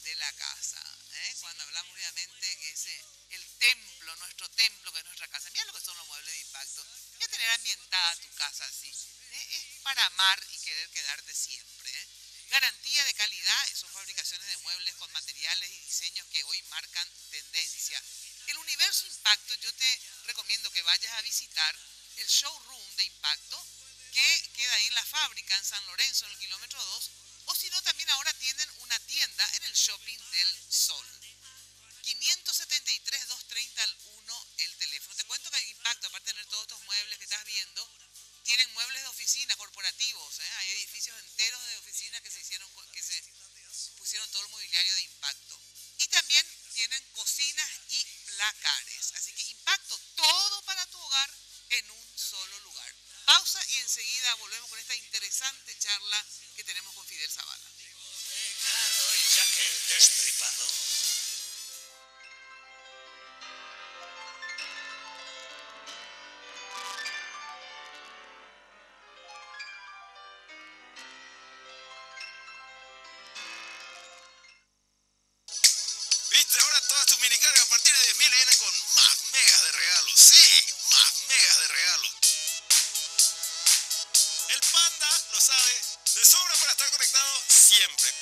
de la casa, ¿eh? Cuando hablamos obviamente que es el templo, nuestro templo, que es nuestra casa. Mira lo que son los muebles de impacto. Voy a tener ambientada tu casa así, ¿eh? Es para amar y querer quedarte siempre, ¿eh? Garantía de calidad, son fabricaciones de muebles con materiales y diseños que hoy marcan tendencia. El Universo Impacto, yo te recomiendo que vayas a visitar el showroom de Impacto, que queda ahí en la fábrica en San Lorenzo, en el kilómetro 2, o si no, también ahora tienen una tienda en el Shopping del Sol. 573-230-1 el teléfono. Te cuento que Impacto, aparte de tener todos estos muebles que estás viendo, tienen muebles de oficina corporativos, ¿eh? Hay edificios enteros de oficinas que se pusieron todo el mobiliario de Impacto. Y también tienen cocinas y placares. Así que Impacto, todo para tu hogar en un solo lugar. Pausa y enseguida volvemos con esta interesante charla que tenemos con Fidel Zavala. Viste, ahora todas tus minicargas a partir de 10.000 vienen con más megas de regalos. Sí, más megas de regalos. El Panda lo sabe de sobra para estar conectado siempre.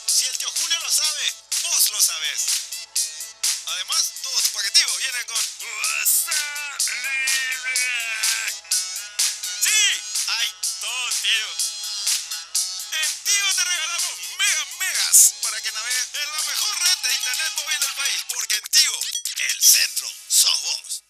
Si el tío Julio lo sabe, vos lo sabés. Además, todo su paquetivo viene con WhatsApp Libre. Sí, hay todo, tío. En Tigo te regalamos megas para que navegues en la mejor red de internet móvil del país. Porque en Tigo, el centro sos vos.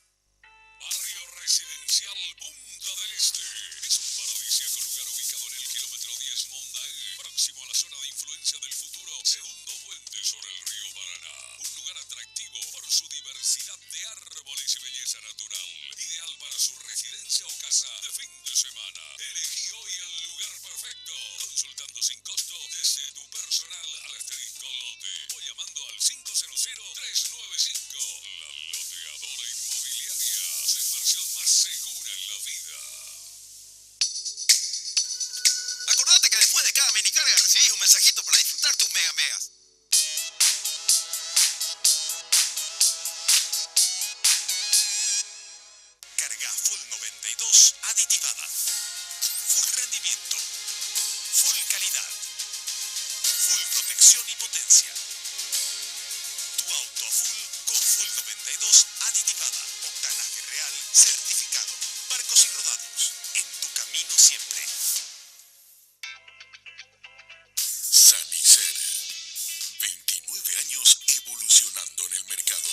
Barrio Residencial Punta del Este. Es un paradisíaco lugar ubicado en el kilómetro 10 Mondaí, próximo a la zona de influencia del futuro segundo puente sobre el río Paraná. Un lugar atractivo por su diversidad de árboles y belleza natural. Ideal para su residencia o casa de fin de semana. Elegí hoy el lugar perfecto, consultando sin costo desde tu personal al asterisco lote o llamando al 500-395. La Loteadora Inmobiliaria, su inversión más segura en la vida. Acordate que después de cada minicarga recibís un mensajito para disfrutar tus megas. Carga Full 92 aditivada. Full rendimiento. Full calidad. Full protección y potencia. Tu auto a full con Full 92 aditivada. Octanaje real certificado. Barcos y rodados. En tu camino siempre. Sanicer. 29 años evolucionando en el mercado.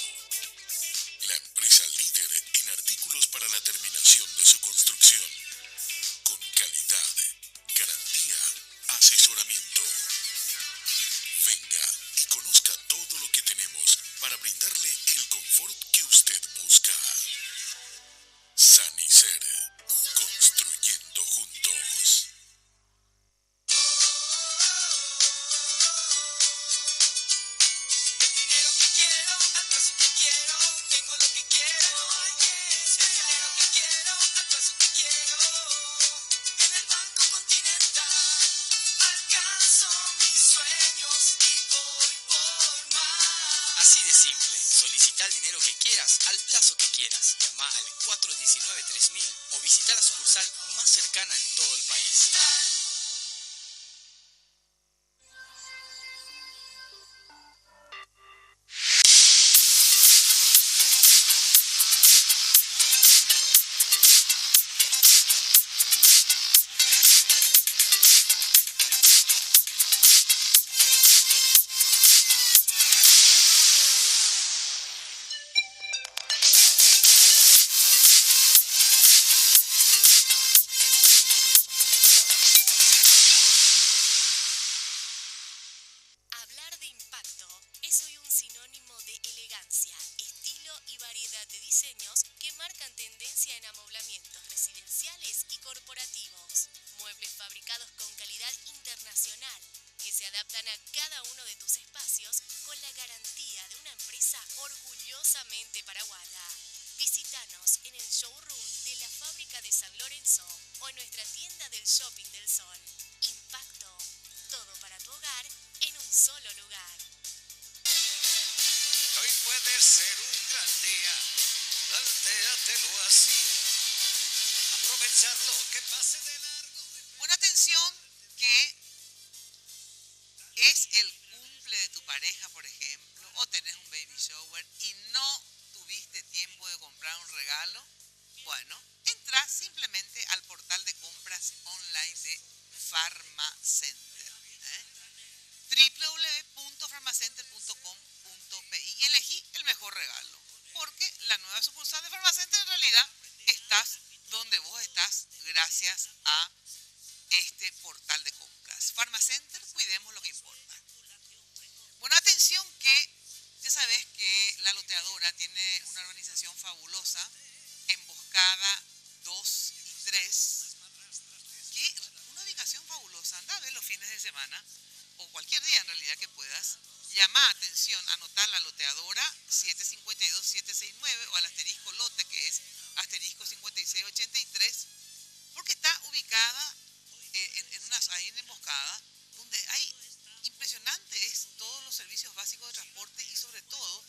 La empresa líder en artículos para la terminación de su construcción. Con calidad, garantía, asesoramiento. Así de simple, solicita el dinero que quieras, al plazo que quieras. Llama al 419-3000 o visita la sucursal más cercana en todo el país. Hablar de impacto es hoy un sinónimo de elegancia, estilo y variedad de diseños que marcan tendencia en amoblamientos residenciales y corporativos. Muebles fabricados con calidad internacional que se adaptan a cada uno de tus espacios con la garantía de una empresa orgullosamente paraguaya. Visítanos en el showroom de la fábrica de San Lorenzo o en nuestra tienda del Shopping del Sol. Impacto, todo para tu hogar en un solo lugar. Hoy puede ser un gran día, plantéatelo así. Aprovechar lo que pase de largo. Bueno, atención, que es el cumple de tu pareja, por ejemplo, o tenés un baby shower y no tuviste tiempo de comprar un regalo. Bueno, entra simplemente al portal de compras online de Farmacenter, www.farmacenter.com.pi y elegí el mejor regalo, porque la nueva sucursal de Farmacenter en realidad estás donde vos estás gracias a este portal de compras. Farmacenter, cuidemos lo que importa. Bueno, atención que ya sabes que la loteadora tiene una organización fabulosa, Emboscada 2 y 3, que una ubicación fabulosa. Anda a ver los fines de semana o cualquier día en realidad que puedas. Llama, atención, anotar la loteadora 752-769 o al asterisco lote, que es asterisco 5683, porque está ubicada ahí en Emboscada, donde hay impresionante es todos los servicios básicos de transporte y sobre todo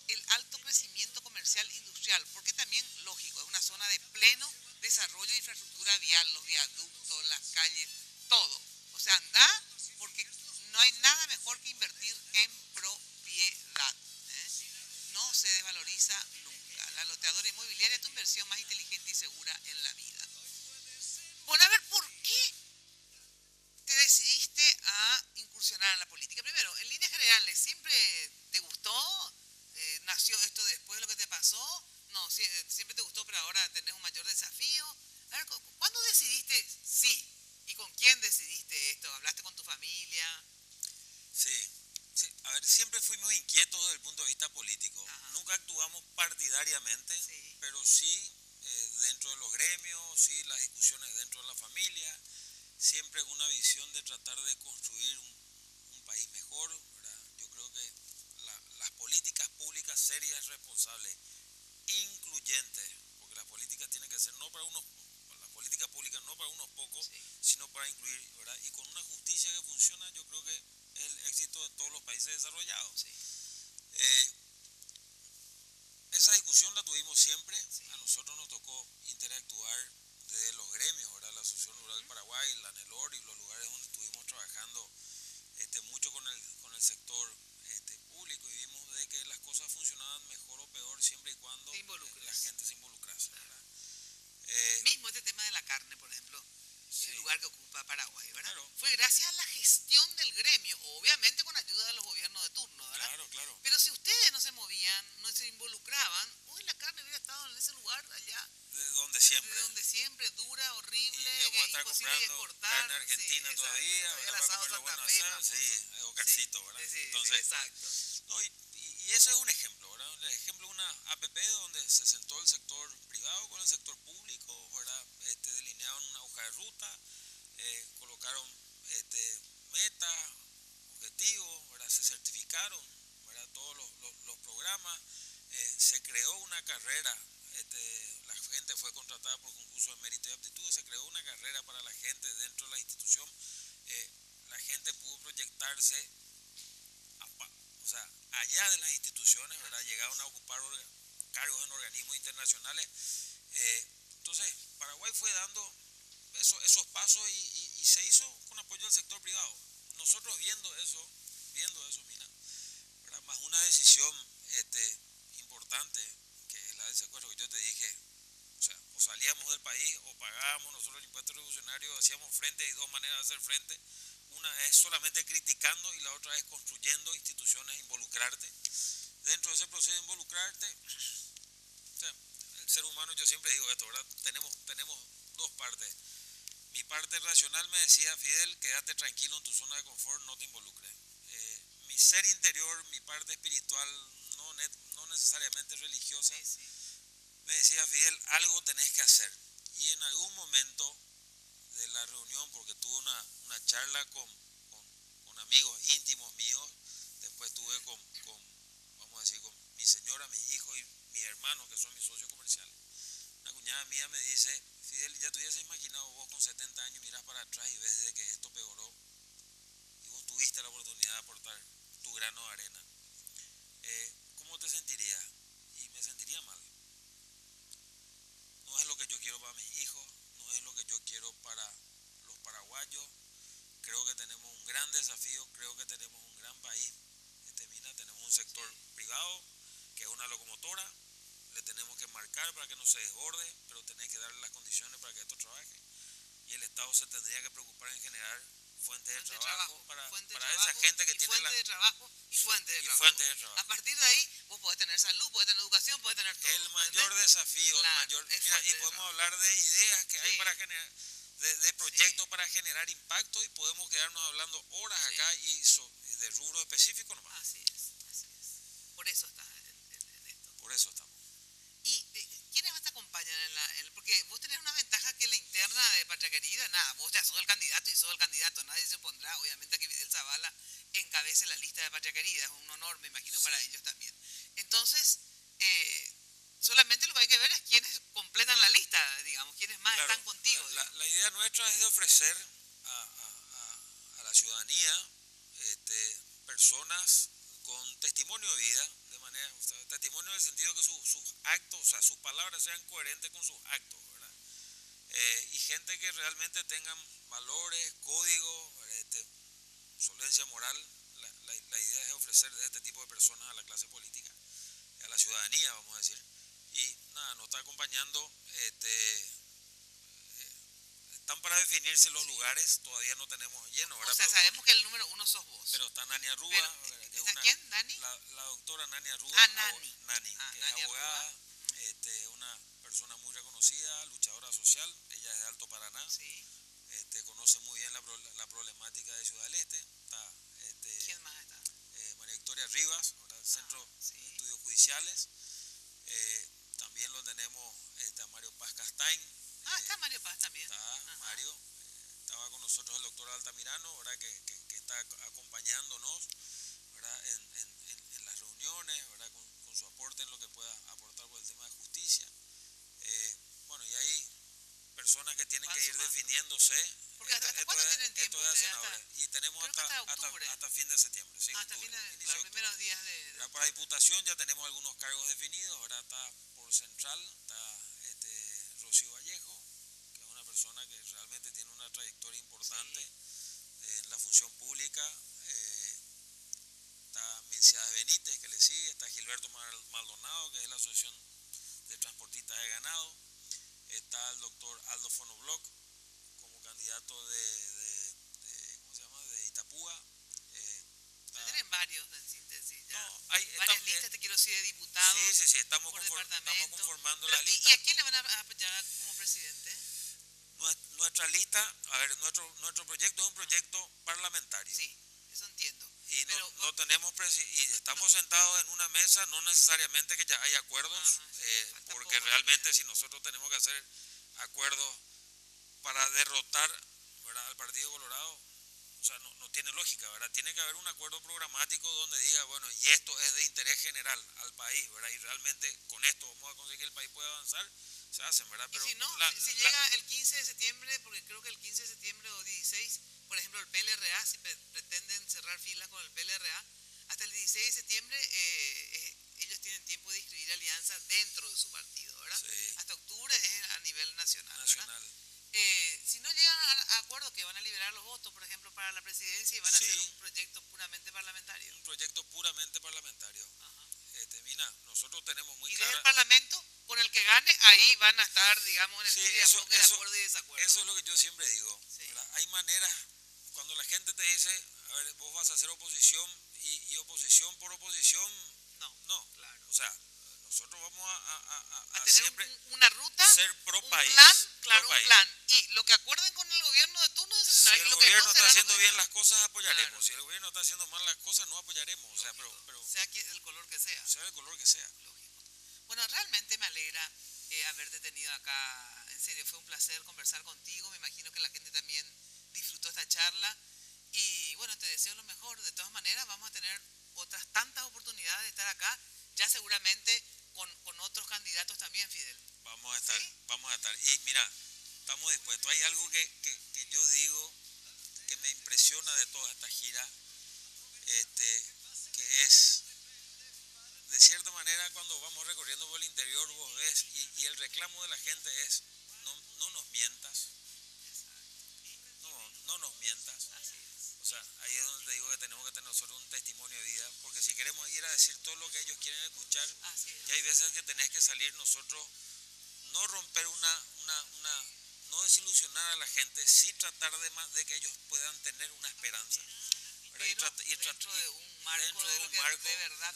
el alto crecimiento comercial industrial, porque también, lógico, es una zona de pleno desarrollo de infraestructura vial, los viaductos, las calles, todo. O sea, anda, porque no hay nada mejor que invertir en propiedad. No se desvaloriza nunca. La loteadora inmobiliaria es tu inversión más inteligente y segura en la vida. Bueno, a ver, ¿por qué te decidiste a incursionar en la política? Primero, en líneas generales, ¿siempre te gustó? ¿Nació esto después de lo que te pasó? No, siempre te gustó, pero ahora tenés un mayor desafío. A ver, ¿cuándo decidiste sí? ¿Y con quién decidiste esto? ¿Hablaste con tu familia? Sí. A ver, siempre fuimos inquietos desde el punto de vista político. Ajá. Nunca actuamos partidariamente, Sí. pero sí dentro de los gremios, sí las discusiones dentro de la familia, siempre con una visión de tratar de construir un país mejor, ¿verdad? Yo creo que las políticas públicas serias, responsables, incluyentes, porque las políticas tienen que ser las políticas públicas no para unos pocos, Sí. sino para incluir, ¿verdad? Y con una justicia que funciona, yo creo que es el éxito de todos los países desarrollados. Sí. Esa discusión la tuvimos siempre. Sí. A nosotros nos tocó interactuar de los gremios, ¿verdad? La Asociación Rural Paraguay, la ANELOR y los lugares donde estuvimos trabajando mucho con el sector público, y vimos de que las cosas funcionaban mejor o peor siempre y cuando la gente se involucrase, ¿verdad? Mismo este tema de la carne, por ejemplo, Sí. el lugar que ocupa Paraguay, ¿verdad? Claro. Fue gracias a la gestión del gremio, obviamente con ayuda de los gobiernos de turno, ¿verdad? Claro. Pero si ustedes no se movían, no se involucraban, hoy la carne hubiera estado en ese lugar allá, De donde siempre. de donde siempre, dura, horrible, Y vamos a estar imposible de comprando exportar. carne argentina Sí, todavía, exacto, ¿verdad? el asado Para comerlo Santa bueno Fe, hacer, famoso. sí, o carcito, ¿verdad? Sí, Entonces, exacto. no, y eso es un ejemplo, ¿verdad? El ejemplo de una APP donde se sentó el sector privado con el sector público, ¿verdad? Delinearon una hoja de ruta, colocaron metas, objetivos, ¿verdad? Se certificaron, ¿verdad? Todos los programas, se creó una carrera, la gente fue contratada por concurso de mérito y aptitud, se creó una carrera para la gente dentro de la institución, la gente pudo proyectarse, o sea, allá de las instituciones, ¿verdad? Llegaron a ocupar cargos en organismos internacionales. Entonces, Paraguay fue dando esos pasos y se hizo con apoyo del sector privado. Nosotros viendo eso, Mina, ¿verdad? Más una decisión importante, que es la del secuestro, que yo te dije, o sea, o salíamos del país o pagábamos nosotros el impuesto revolucionario, hacíamos frente. Hay dos maneras de hacer frente. Una es solamente criticando y la otra es construyendo instituciones, involucrarte. Dentro de ese proceso de involucrarte, o sea, el ser humano, yo siempre digo esto, ¿verdad? Tenemos dos partes. Mi parte racional me decía, Fidel, quédate tranquilo en tu zona de confort, no te involucres. Mi ser interior, mi parte espiritual, no necesariamente religiosa, me decía, Fidel, algo tenés que hacer. Y en algún momento de la reunión, porque tuve una charla con amigos íntimos míos, después tuve vamos a decir, con mi señora, mis hijos y mis hermanos, que son mis socios comerciales. Una cuñada mía me dice, Fidel, ya te hubieses imaginado vos con 70 años, miras para atrás y ves de que esto peoró, y vos tuviste la oportunidad de aportar tu grano de arena. ¿Cómo te sentirías? Y me sentiría mal. No es lo que yo quiero para mis hijos, no es lo que yo quiero para los paraguayos. Creo que tenemos un gran desafío, creo que tenemos un gran país. Mina, tenemos un sector privado que es una locomotora, le tenemos que marcar para que no se desborde, pero tenés que darle las condiciones para que esto trabaje. Y el Estado se tendría que preocupar en generar fuentes de trabajo para esa gente que tiene fuente de trabajo y fuente de trabajo. A partir de ahí vos podés tener salud, podés tener educación, podés tener todo. El mayor desafío, mira, y podemos hablar de ideas que hay para generar, de proyectos para generar impacto, y podemos quedarnos hablando horas acá y de rubro específico nomás. Así es. Por eso estás en esto. Por eso estamos. ¿Y quiénes más te acompañan porque vos tenés una ventaja que la interna de Patria Querida, nada, vos ya sos el candidato y sos el candidato, nadie se opondrá, obviamente, a que Fidel Zavala encabece la lista de Patria Querida, es un honor, me imagino, para ellos también. Entonces, solamente lo que hay que ver es quiénes completan la lista, digamos, quiénes más están contigo. La idea nuestra es de ofrecer a la ciudadanía personas con testimonio de vida, testimonio en el sentido que sus actos, o sea, sus palabras sean coherentes con sus actos, ¿verdad? Y gente que realmente tengan valores, códigos, solvencia moral. La idea es ofrecer este tipo de personas a la clase política, a la ciudadanía, vamos a decir. Y nada, nos está acompañando, están para definirse los lugares, todavía no tenemos lleno, ¿verdad? O sea, sabemos que el número uno sos vos. Pero está Nani Arruga, ¿quién? ¿Nani? La doctora Nani Arruga, Nani, que es abogada, una persona muy reconocida, luchadora social, ella es de Alto Paraná, conoce muy bien la problemática de Ciudad del Este. Está, ¿quién más está? María Victoria Rivas, del Centro de Estudios Judiciales. También lo tenemos a Mario Paz Castain. Está Mario Paz también. Está Mario. Estaba con nosotros el doctor Altamirano, ¿verdad? Que está acompañándonos, ¿verdad? En las reuniones, ¿verdad? Con su aporte en lo que pueda aportar por el tema de justicia. Bueno, y hay personas que tienen que ir definiéndose. Porque ¿hasta cuándo tienen tiempo? Esto es de senadores. Y tenemos hasta fin de septiembre. Sí, hasta fin de los primeros días de... Para Diputación ya tenemos algunos cargos definidos. Ahora está por Central, está Rocío Vallejo, que es una persona que realmente tiene una trayectoria importante en la función pública. Está Milciades Benítez, que le sigue. Está Gilberto Maldonado, que es de la Asociación de Transportistas de Ganado. Está el doctor Aldo Fonobloc como candidato ¿cómo se llama? De Itapúa. Tienen varios, en síntesis, ya. No, varias listas, te quiero decir, de diputados. Sí, estamos conformando la lista. ¿Y a quién le van a apoyar como presidente? Nuestra lista, a ver, nuestro proyecto es un proyecto parlamentario. Sí, eso entiendo. Y no tenemos y estamos sentados en una mesa, no necesariamente que ya hay acuerdos, porque realmente si nosotros tenemos que hacer acuerdos para derrotar, ¿verdad?, al Partido Colorado, o sea, no tiene lógica, ¿verdad? Tiene que haber un acuerdo programático donde diga, bueno, y esto es de interés general al país, ¿verdad? Y realmente con esto vamos a conseguir que el país pueda avanzar, se hacen, ¿verdad? Pero y si no, si llega el 15 de septiembre, porque creo que el 15 de septiembre o 16, por ejemplo, el PLRA, si pretenden cerrar filas con el PLRA, hasta el 16 de septiembre ellos tienen tiempo de inscribir alianzas dentro de su partido, ¿verdad? Sí. Hasta octubre es a nivel nacional, ¿verdad? Nacional. Si no llegan a acuerdo que van a liberar los votos, por ejemplo, para la presidencia y van a Sí. hacer un proyecto puramente parlamentario. Un proyecto puramente parlamentario. Ajá. Mina, nosotros tenemos muy Y desde el clara... Parlamento, con el que gane, ahí van a estar, digamos, en el Sí, tira y eso- afloje de eso- acuerdo y desacuerdo. Eso es lo que yo siempre digo. Sí. ¿Verdad? Hay maneras, cuando la gente te dice, a ver, vos vas a hacer oposición y oposición por oposición, no. Claro. O sea, nosotros vamos A a tener siempre una ruta, ser pro un país. plan, claro, pro un país. plan. Y lo que acuerden con el gobierno de turno se Si será, y el lo que gobierno no está será, haciendo no bien será. las cosas, apoyaremos. Claro. Si el gobierno está haciendo mal las cosas, no apoyaremos. O sea, pero Sea el color que sea. sea el color que sea. Lógico. Bueno, realmente me alegra haberte tenido acá. En serio, fue un placer conversar contigo. Me imagino que la gente también disfrutó esta charla. Y bueno, te deseo lo mejor. De todas maneras, vamos a tener otras tantas oportunidades de estar acá, ya seguramente con otros candidatos también, Fidel. Vamos a estar, ¿Sí? vamos a estar. Y mira, estamos dispuestos. Hay algo que yo digo que me impresiona de toda esta gira, que es, de cierta manera, cuando vamos recorriendo por el interior, vos ves, y el reclamo de la gente es, no nos mientas. No nos mientas. Así es. O sea, ahí es donde te digo que tenemos que tener nosotros un testimonio de vida, porque si queremos ir a decir todo lo que ellos quieren escuchar, Así es. y hay veces que tenés que salir nosotros, no romper no desilusionar a la gente, sí tratar de que ellos puedan tener una esperanza. ¿verdad? Pero dentro de un marco dentro de lo que de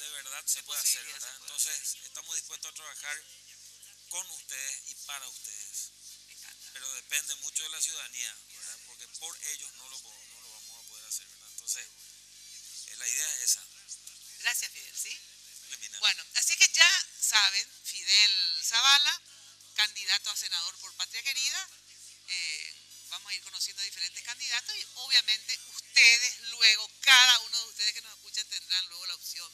verdad se puede hacer, posibilidad ¿verdad? se puede Entonces, estamos dispuestos a trabajar con ustedes y para ustedes, Me encanta. pero depende mucho de la ciudadanía, ¿verdad? Porque por ellos no lo vamos a poder hacer, ¿verdad? Entonces, la idea es esa. Gracias, Fidel, ¿sí? Elimina. Bueno, así que ya saben, Fidel Zavala, candidato a senador por Patria Querida. Vamos a ir conociendo a diferentes candidatos y obviamente ustedes luego, cada uno de ustedes que nos escuchan tendrán luego la opción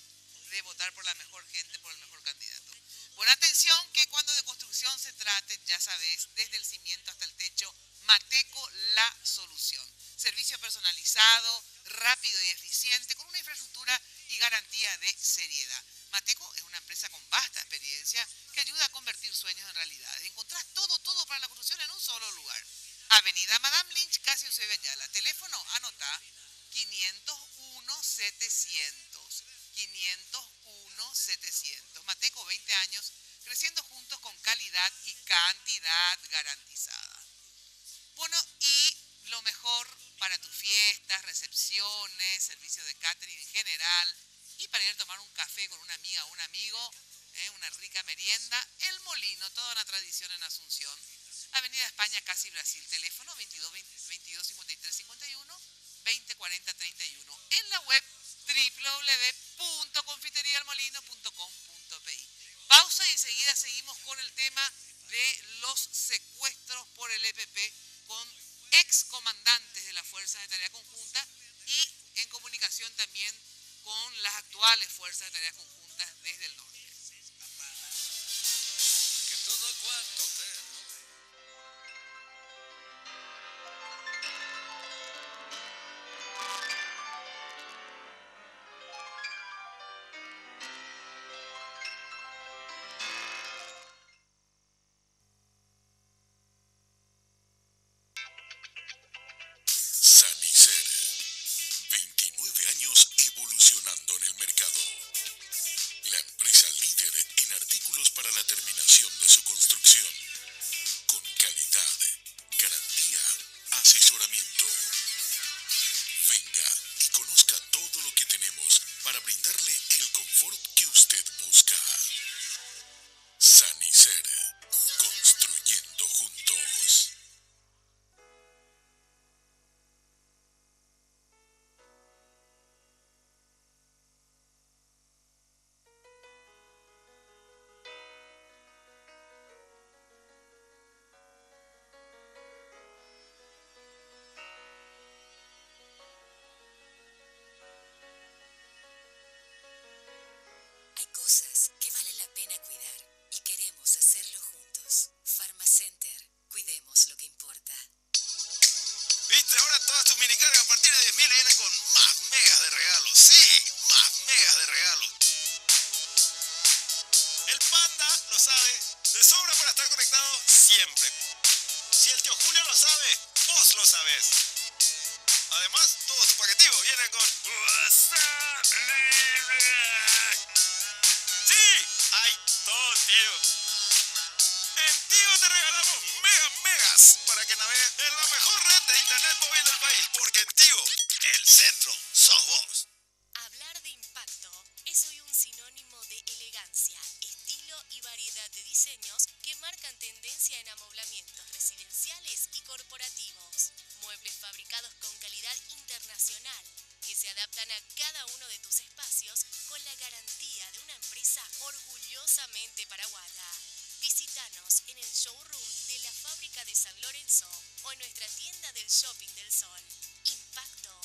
de votar por la mejor gente, por el mejor candidato. Buena atención que cuando de construcción se trate, ya sabes, desde el cimiento hasta el techo, Mateco la solución. Servicio personalizado, rápido y eficiente, con una infraestructura y garantía de seriedad. Mateco es una empresa con vasta experiencia que ayuda a convertir sueños en realidades. Encontrás todo para la construcción en un solo lugar. Avenida Madame Lynch, casi Eusebio Ayala. Teléfono, anotá, 501-700. 501-700. Mateco, 20 años, creciendo juntos con calidad y cantidad garantizada. Bueno, y lo mejor para tus fiestas, recepciones, servicios de catering en general, y para ir a tomar un café con una amiga o un amigo, una rica merienda, El Molino, toda una tradición en Asunción. Avenida España, casi Brasil. Teléfono 22 53 51 20 40 31. En la web www.confiterialmolino.com.pi. Pausa y enseguida seguimos con el tema de los secuestros por el EPP con excomandantes de las Fuerzas de Tarea Conjunta y en comunicación también con las actuales Fuerzas de Tareas Conjuntas desde el norte. Que todo cuanto te Sanicer, 29 años evolucionando en el mercado. La empresa líder en artículos para la terminación de su construcción. Con calidad, garantía, asesoramiento. Venga y conozca todo lo que tenemos para brindarle el confort que usted busca. Sanicer, construyendo juntos. Hay cosas que vale la pena cuidar y queremos hacerlo juntos. Pharmacenter, cuidemos lo que importa. ¿Viste? Ahora todas tus minicargas a partir de 10.000 vienen con más megas de regalos. Sí, más megas. siempre. Si el tío Julio lo sabe, vos lo sabés. Además, todo su paquetivo viene con WhatsApp. ¡Sí! ¡Hay todo, tío! En Tigo te regalamos megas para que navegues en la mejor red de internet móvil del país. Porque en Tigo, el centro sos vos. Hablar de impacto es hoy un sinónimo de elegancia, estilo y variedad de diseños que marcan tendencia en amoblamientos residenciales y corporativos. Muebles fabricados con calidad internacional que se adaptan a cada uno de tus espacios con la garantía de una empresa orgullosamente paraguaya. Visítanos en el showroom de la fábrica de San Lorenzo o en nuestra tienda del Shopping del Sol. Impacto,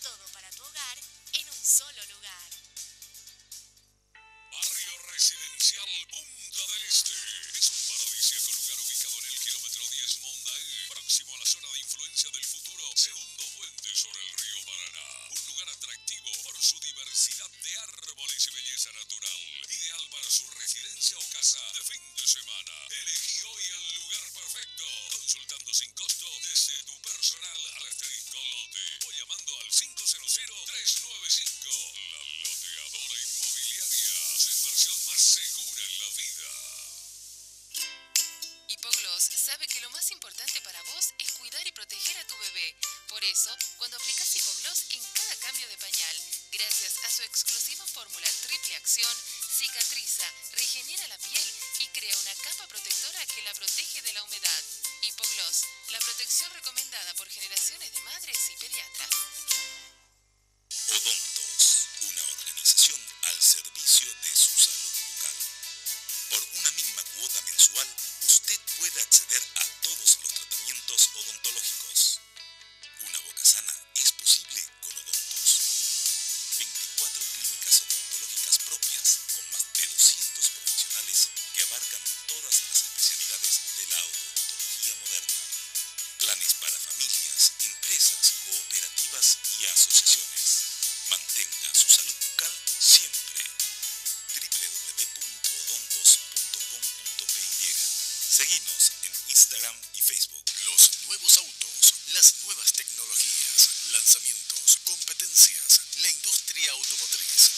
todo para tu hogar en un solo lugar. Barrio Residencial Punta del Este. Es un paradisíaco lugar ubicado en el kilómetro 10 Mondaí, próximo a la zona de influencia del futuro segundo puente sobre el río Paraná. Un lugar atractivo por su diversidad de árboles y belleza natural. Ideal para su residencia o casa de fin de semana. Elegí hoy el lugar perfecto. Consultando sin costo desde tu personal al asterisco lote o llamando al 500-395. La Loteadora Inmobiliaria. Su inversión más segura en la vida. Hipogloss sabe que lo más importante para vos es cuidar y proteger a tu bebé. Por eso, cuando aplicas Hipogloss en cada cambio de pañal, gracias a su exclusiva fórmula triple acción, cicatriza, regenera la piel y crea una capa protectora que la protege de la humedad. Hipogloss, la protección recomendada por generaciones de madres y pediatras. Odontos, una organización al servicio de su salud bucal. Por una mínima cuota mensual, usted puede acceder a todos los tratamientos odontológicos. Una boca sana es posible con Odontos. 24 clínicas odontológicas propias con más de 200 profesionales que abarcan todas las especialidades de la odontología moderna. Planes para familias, empresas, cooperativas y asociaciones. Mantenga su salud bucal siempre. www.odontos.com.py. Seguinos en Instagram y Facebook. Los nuevos autos, las nuevas tecnologías, lanzamientos, competencias, la industria automotriz,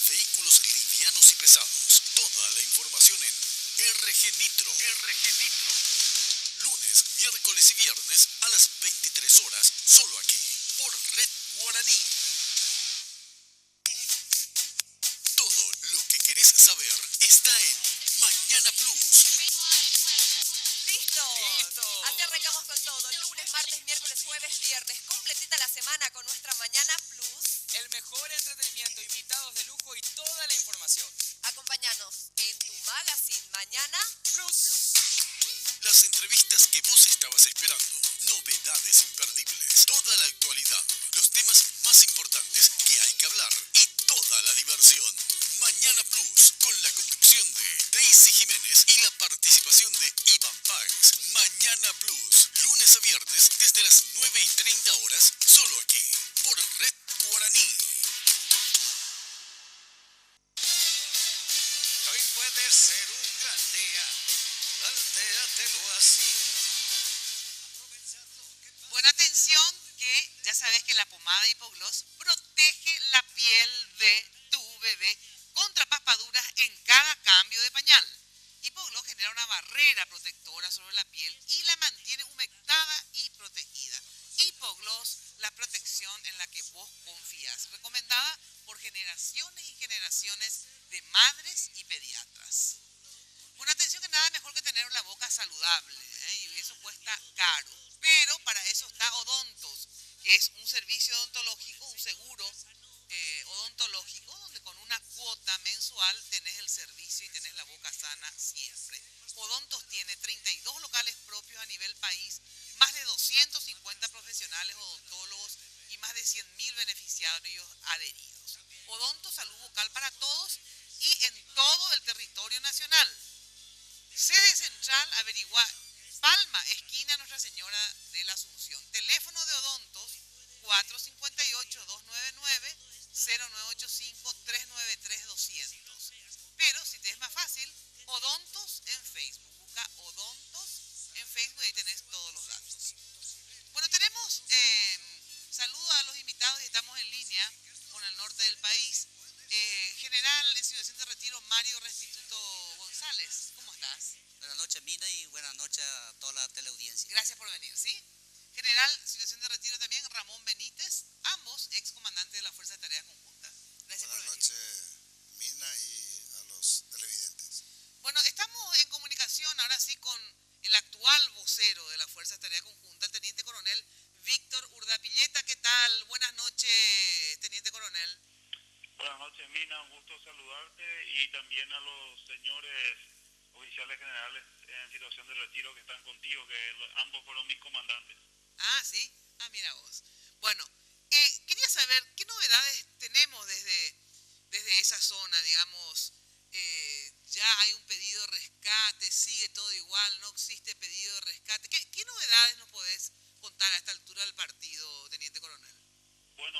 vehículos livianos y pesados. Toda la información en RG Nitro. Lunes, miércoles y viernes a las 23 horas, solo aquí, por Red Guaraní. Todo lo que querés saber está en Mañana Plus. ¡Listo! Aquí arrancamos con todo. Lunes, martes, miércoles, jueves, viernes. Completita la semana con nuestra Mañana Plus. El mejor entretenimiento, invitados de lujo y toda la información. Acompáñanos en tu magazine Mañana Plus. Las entrevistas que vos estabas esperando, novedades imperdibles, toda la actualidad, los temas más importantes que hay que hablar y toda la diversión. Mañana Plus, con la conducción de Daisy Jiménez y la participación de Iván Páez. Mañana Plus, lunes a viernes desde las 9:30 horas, solo aquí, por Red Guaraní. Hoy puede ser un gran día, plantéatelo así. Buena atención, que ya sabes que la pomada Hipogloss protege la piel de tu bebé contra papaduras en cada cambio de pañal. Hipogloss genera una barrera protectora sobre la piel y la mantiene humectada y protegida. Hipogloss, la protección en la que vos confías. Recomendada por generaciones y generaciones de madres y pediatras. Una atención que nada mejor que tener la boca saludable, y eso cuesta caro. Pero para eso está Odontos, que es un servicio odontológico, un seguro odontológico, donde con una cuota mensual tenés el servicio y tenés la boca sana siempre. Odontos tiene 32 locales propios a nivel país, más de 250 profesionales odontólogos y más de 100.000 beneficiarios adheridos. Odontos, salud bucal para todos y en todo el territorio nacional. Sede central, averigua Palma, esquina Nuestra Señora de la Asunción. Teléfono de Odontos 458-299-0985-393-200. Pero si te es más fácil, Odontos en Facebook. Busca Odontos en Facebook y ahí tenés todos los datos. Bueno, tenemos saludos a los invitados y estamos en línea con el norte del país. General en situación de retiro, Mario Restituto González, ¿cómo estás? Buenas noches, Mina, y buenas noches a toda la teleaudiencia. Gracias por venir, ¿sí? General, situación de retiro también, Ramón Benítez, ambos excomandantes de la Fuerza de Tareas Conjuntas. Gracias por venir. Buenas noches, Mina, y a los televidentes. Bueno, estamos en comunicación ahora sí con el actual vocero de la Fuerza de Tareas Conjuntas, el Teniente Coronel Víctor Urdapilleta. ¿Qué tal? Buenas noches, Teniente Coronel. Buenas noches, Mina, un gusto saludarte y también a los señores oficiales generales en situación de retiro que están contigo, que ambos fueron mis comandantes. Ah, sí. Ah, mira vos. Bueno, quería saber qué novedades tenemos desde esa zona, digamos. Ya hay un pedido de rescate, sigue todo igual, no existe pedido de rescate. ¿Qué novedades nos podés contar a esta altura del partido, Teniente Coronel? Bueno,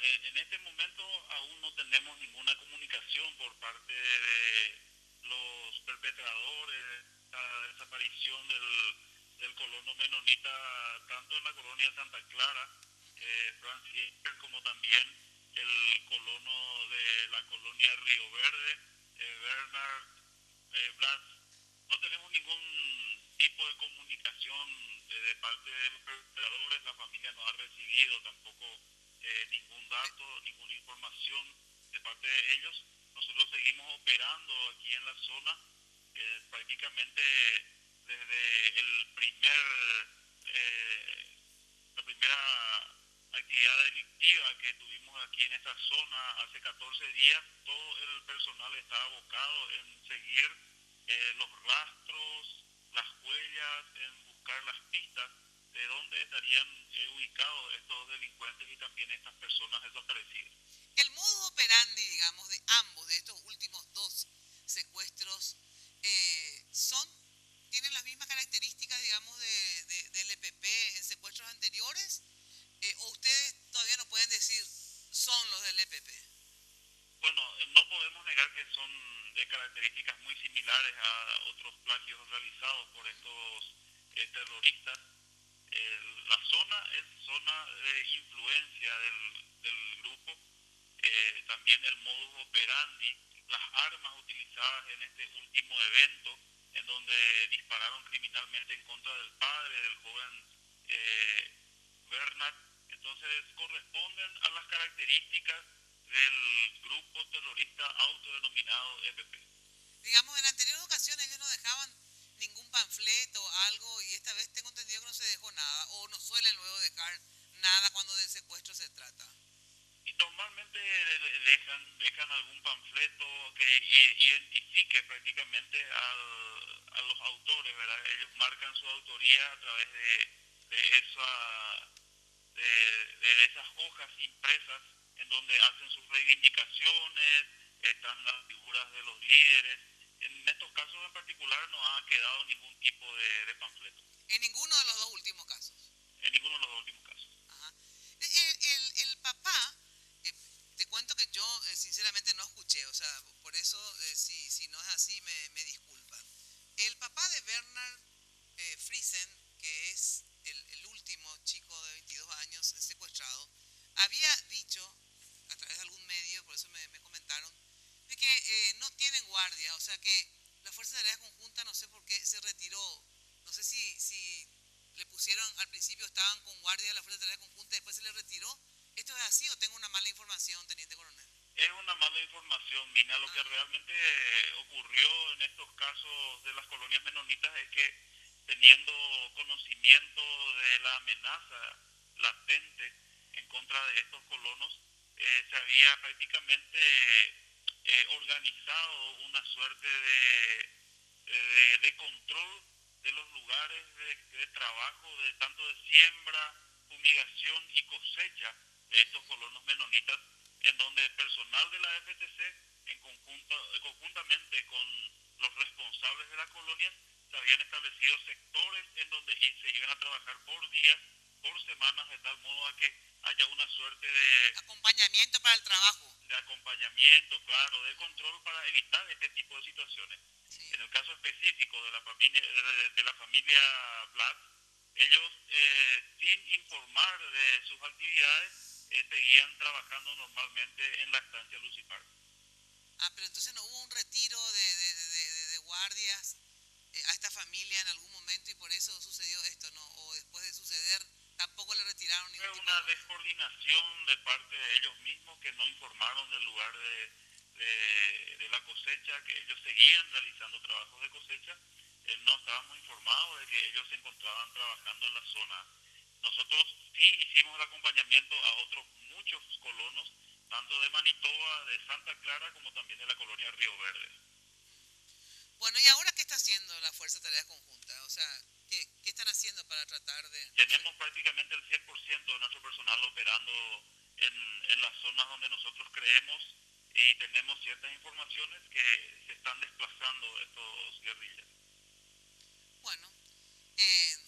en este momento aún no tenemos ninguna comunicación por parte de los perpetradores de la desaparición del colono menonita, tanto en la colonia Santa Clara, Francis, como también el colono de la colonia Río Verde, Bernard Blas. No tenemos ningún tipo de comunicación de parte de los perpetradores, la familia no ha recibido tampoco ningún dato, ninguna información de parte de ellos. Nosotros seguimos operando aquí en la zona, prácticamente desde la primera actividad delictiva que tuvimos aquí en esta zona hace 14 días. Todo el personal está abocado en seguir los rastros, las huellas, en buscar las pistas de dónde estarían ubicados estos delincuentes y también estas personas desaparecidas. El modus operandi, digamos, de ambos, de estos últimos dos secuestros, tienen las mismas características, digamos, del EPP en secuestros anteriores, o ustedes todavía no pueden decir son los del EPP. Bueno, no podemos negar que son de características muy similares a otros plagios realizados por estos terroristas. La zona es zona de influencia del grupo, también el modus operandi, las armas utilizadas en este último evento, en donde dispararon criminalmente en contra del padre del joven Bernard, entonces corresponden a las características del grupo terrorista autodenominado EPP. Digamos, en anteriores ocasiones ellos no dejaban ningún panfleto o algo, y esta vez tengo entendido que no se dejó nada, o no suelen luego dejar nada cuando del secuestro se trata. Y normalmente dejan algún panfleto que identifique prácticamente a los autores, ¿verdad? Ellos marcan su autoría a través de esas hojas impresas en donde hacen sus reivindicaciones, están las figuras de los líderes. En estos casos en particular no ha quedado ningún tipo de panfleto. En ninguno de los dos últimos casos. En ninguno de los dos últimos casos. Ajá. El papá, te cuento que yo sinceramente no escuché, o sea, por eso si no es así me disculpan. El papá de Bernard Friesen, que es el último chico de 22 años secuestrado, había dicho a través de algún medio, por eso me comentaron, de que no tienen guardia, o sea que la Fuerza de Tareas Conjuntas no sé por qué se retiró, no sé si le pusieron al principio, estaban con guardia de la Fuerza de Tareas Conjuntas, después se le retiró. ¿Esto es así o tengo una mala información, Teniente Coronel? Es una mala información, Mina. Lo que realmente ocurrió en estos casos de las colonias menonitas es que, teniendo conocimiento de la amenaza latente en contra de estos colonos, se había prácticamente organizado una suerte de control de los lugares de trabajo, de tanto de siembra, fumigación y cosecha de estos colonos menonitas, en donde el personal de la FTC, conjuntamente con los responsables de las colonias, se habían establecido sectores en donde se iban a trabajar por días, por semanas, de tal modo a que haya una suerte de acompañamiento para el trabajo. De acompañamiento, claro, de control para evitar este tipo de situaciones. Sí. En el caso específico de la familia Black, ellos sin informar de sus actividades seguían trabajando normalmente en la estancia Lucipar. Ah, pero entonces no hubo un retiro de guardias a esta familia en algún momento y por eso sucedió esto, ¿no? O después de suceder tampoco le retiraron ningún Fue tipo una descoordinación de parte de ellos mismos que no informaron del lugar de la cosecha, que ellos seguían realizando trabajos de cosecha. No estábamos informados de que ellos se encontraban trabajando en la zona. Nosotros sí hicimos el acompañamiento a otros muchos colonos, tanto de Manitoba, de Santa Clara, como también de la colonia Río Verde. Bueno, ¿y ahora qué está haciendo la Fuerza de Tareas Conjuntas? O sea, ¿qué están haciendo para tratar de...? Tenemos prácticamente el 100% de nuestro personal operando en las zonas donde nosotros creemos y tenemos ciertas informaciones que se están desplazando estos guerrillas. Bueno,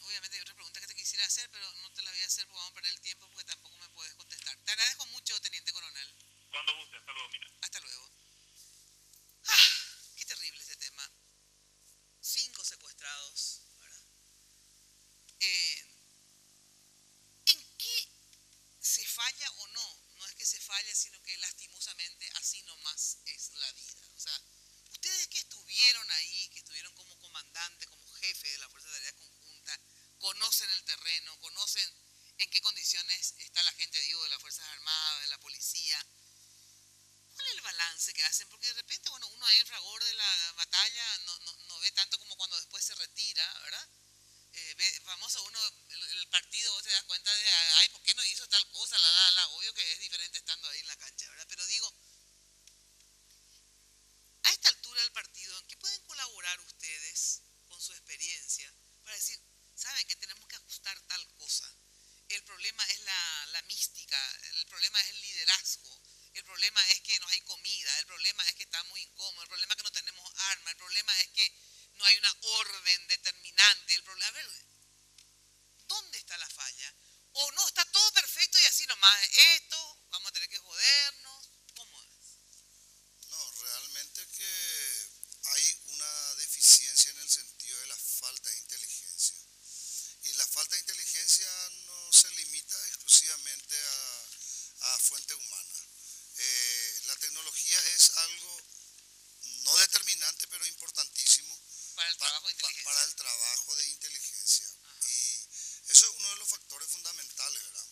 obviamente hay otra pregunta que te quisiera hacer, pero no te la voy a hacer porque vamos a perder el tiempo porque tampoco me puedes contestar. Te agradezco mucho, Teniente Coronel. Cuando guste, hasta luego, Mina. Hasta luego. Ah, qué terrible este tema. 5 secuestrados, ¿verdad? ¿En qué se falla o no? No es que se falle, sino que lastimosamente así nomás es la vida. O sea, ustedes que estuvieron ahí, que estuvieron como comandante, como jefe de la Fuerza de Tareas Conjuntas, conocen el terreno, conocen en qué condiciones está la gente, digo, de las Fuerzas Armadas, de la policía. ¿Cuál es el balance que hacen? Porque de repente, bueno, uno ahí en fragor de la batalla no ve tanto como cuando después se retira, ¿verdad? Famoso uno, el partido, vos te das cuenta de, ay, ¿por qué no hizo tal cosa? Obvio que es diferente estando ahí en la cancha, ¿verdad? Pero digo, a esta altura del partido, ¿en qué pueden colaborar ustedes con su experiencia para decir, saben que tenemos que ajustar tal cosa? El problema es la mística, el problema es el liderazgo, el problema es que no hay comida, el problema es que está muy incómodo, el problema es que no tenemos armas, el problema es que no hay una orden determinante. A ver, ¿dónde está la falla? O no, está todo perfecto y así nomás, esto, vamos a tener que jodernos. ¿Cómo es? No, realmente que hay una deficiencia en el sentido de la falta de inteligencia. Y la falta de inteligencia no se limita exclusivamente a fuente humana. La tecnología es algo no determinante, pero importantísimo para el trabajo de inteligencia. Para el trabajo de inteligencia. Y eso es uno de los factores fundamentales, ¿verdad?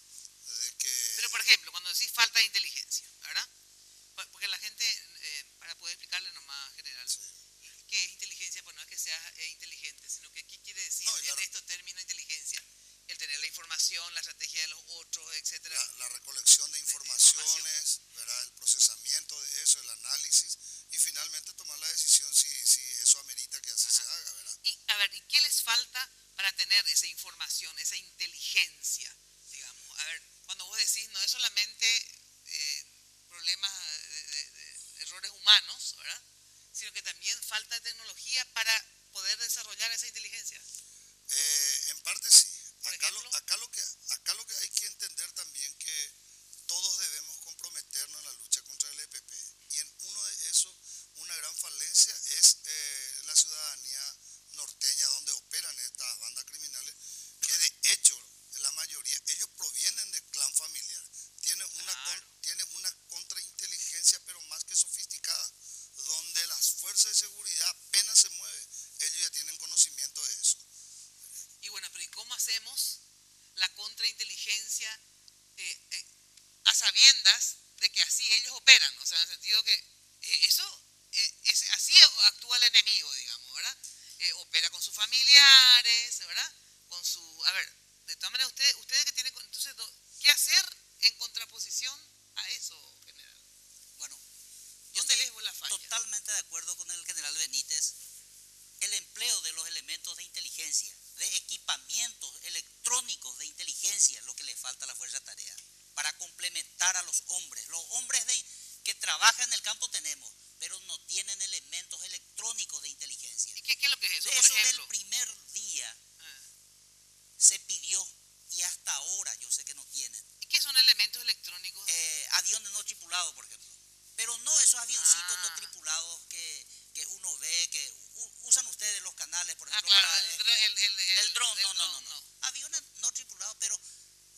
Pero, por ejemplo, cuando decís falta de inteligencia, ¿verdad? Porque la gente, para poder explicarle nomás general, sí. ¿Qué es inteligencia? Pues no es que sea inteligente, sino que ¿qué quiere decir en estos términos inteligencia? El tener la información, la estrategia de los otros, etcétera. La recolección de informaciones, ¿verdad? El procesamiento de eso, el análisis y finalmente tomar la decisión si eso amerita que así se haga, ¿verdad? Y a ver, ¿y qué les falta para tener esa información, esa inteligencia, digamos? A ver, cuando vos decís no es solamente problemas de errores humanos, ¿verdad? Sino que también falta tecnología para poder desarrollar esa inteligencia. En parte sí. Acá lo que hay que entender también que todos debemos comprometernos en la lucha contra el EPP. Y en uno de esos, una gran falencia es la ciudadanía norteña donde operan estas bandas criminales, que de hecho la mayoría, ellos provienen del clan familiar. Tienen una contrainteligencia, pero más que sofisticada, donde las fuerzas de seguridad apenas se mueven, ellos ya tienen conocimiento de eso. Y bueno, pero ¿y cómo hacemos la contrainteligencia a sabiendas de que así ellos operan? O sea, en el sentido que así actúa el enemigo, digamos, ¿verdad? Opera con sus familiares, ¿verdad? A ver, de todas maneras, ustedes que tienen, entonces, ¿qué hacer en contraposición a eso, general? Bueno, yo estoy la falla. Totalmente de acuerdo con el general Benítez. El empleo de los elementos de inteligencia, de equipamientos electrónicos de inteligencia, lo que le falta a la Fuerza de Tarea, para complementar a los hombres. Los hombres que trabajan en el campo tenemos, pero no tienen elementos electrónicos de inteligencia. ¿Y qué es lo que es eso, por ejemplo? Del primer día se pidió y hasta ahora yo sé que no tienen. ¿Y qué son elementos pero no esos avioncitos no Ah. tripulados que uno ve, que usan ustedes los canales, por Ah, ejemplo, claro, para el dron, el no. Aviones no tripulados, pero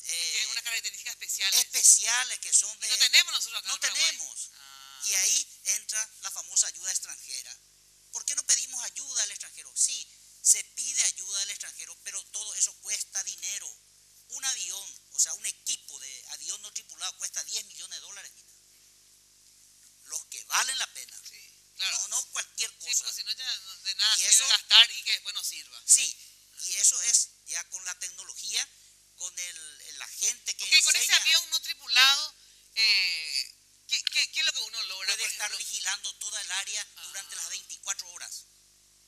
tienen unas características especiales. especiales que son de... No tenemos nosotros acá No en Paraguay. tenemos. Ah. Y ahí entra la famosa ayuda extranjera. ¿Por qué no pedimos ayuda al extranjero? Sí, se pide ayuda al extranjero, pero todo eso cuesta dinero. Un avión, o sea, un equipo de avión no tripulado cuesta $10 millones, mira. Los que valen la pena. Sí, claro. No cualquier Sí, cosa. porque si no ya de nada Y sirve eso- gastar y que después no sirva. Sí, y eso es ya con la tecnología, con la gente que Porque con ese enseña, avión no tripulado, ¿qué es lo que uno logra? puede por estar ejemplo? vigilando toda el área durante las 24 horas.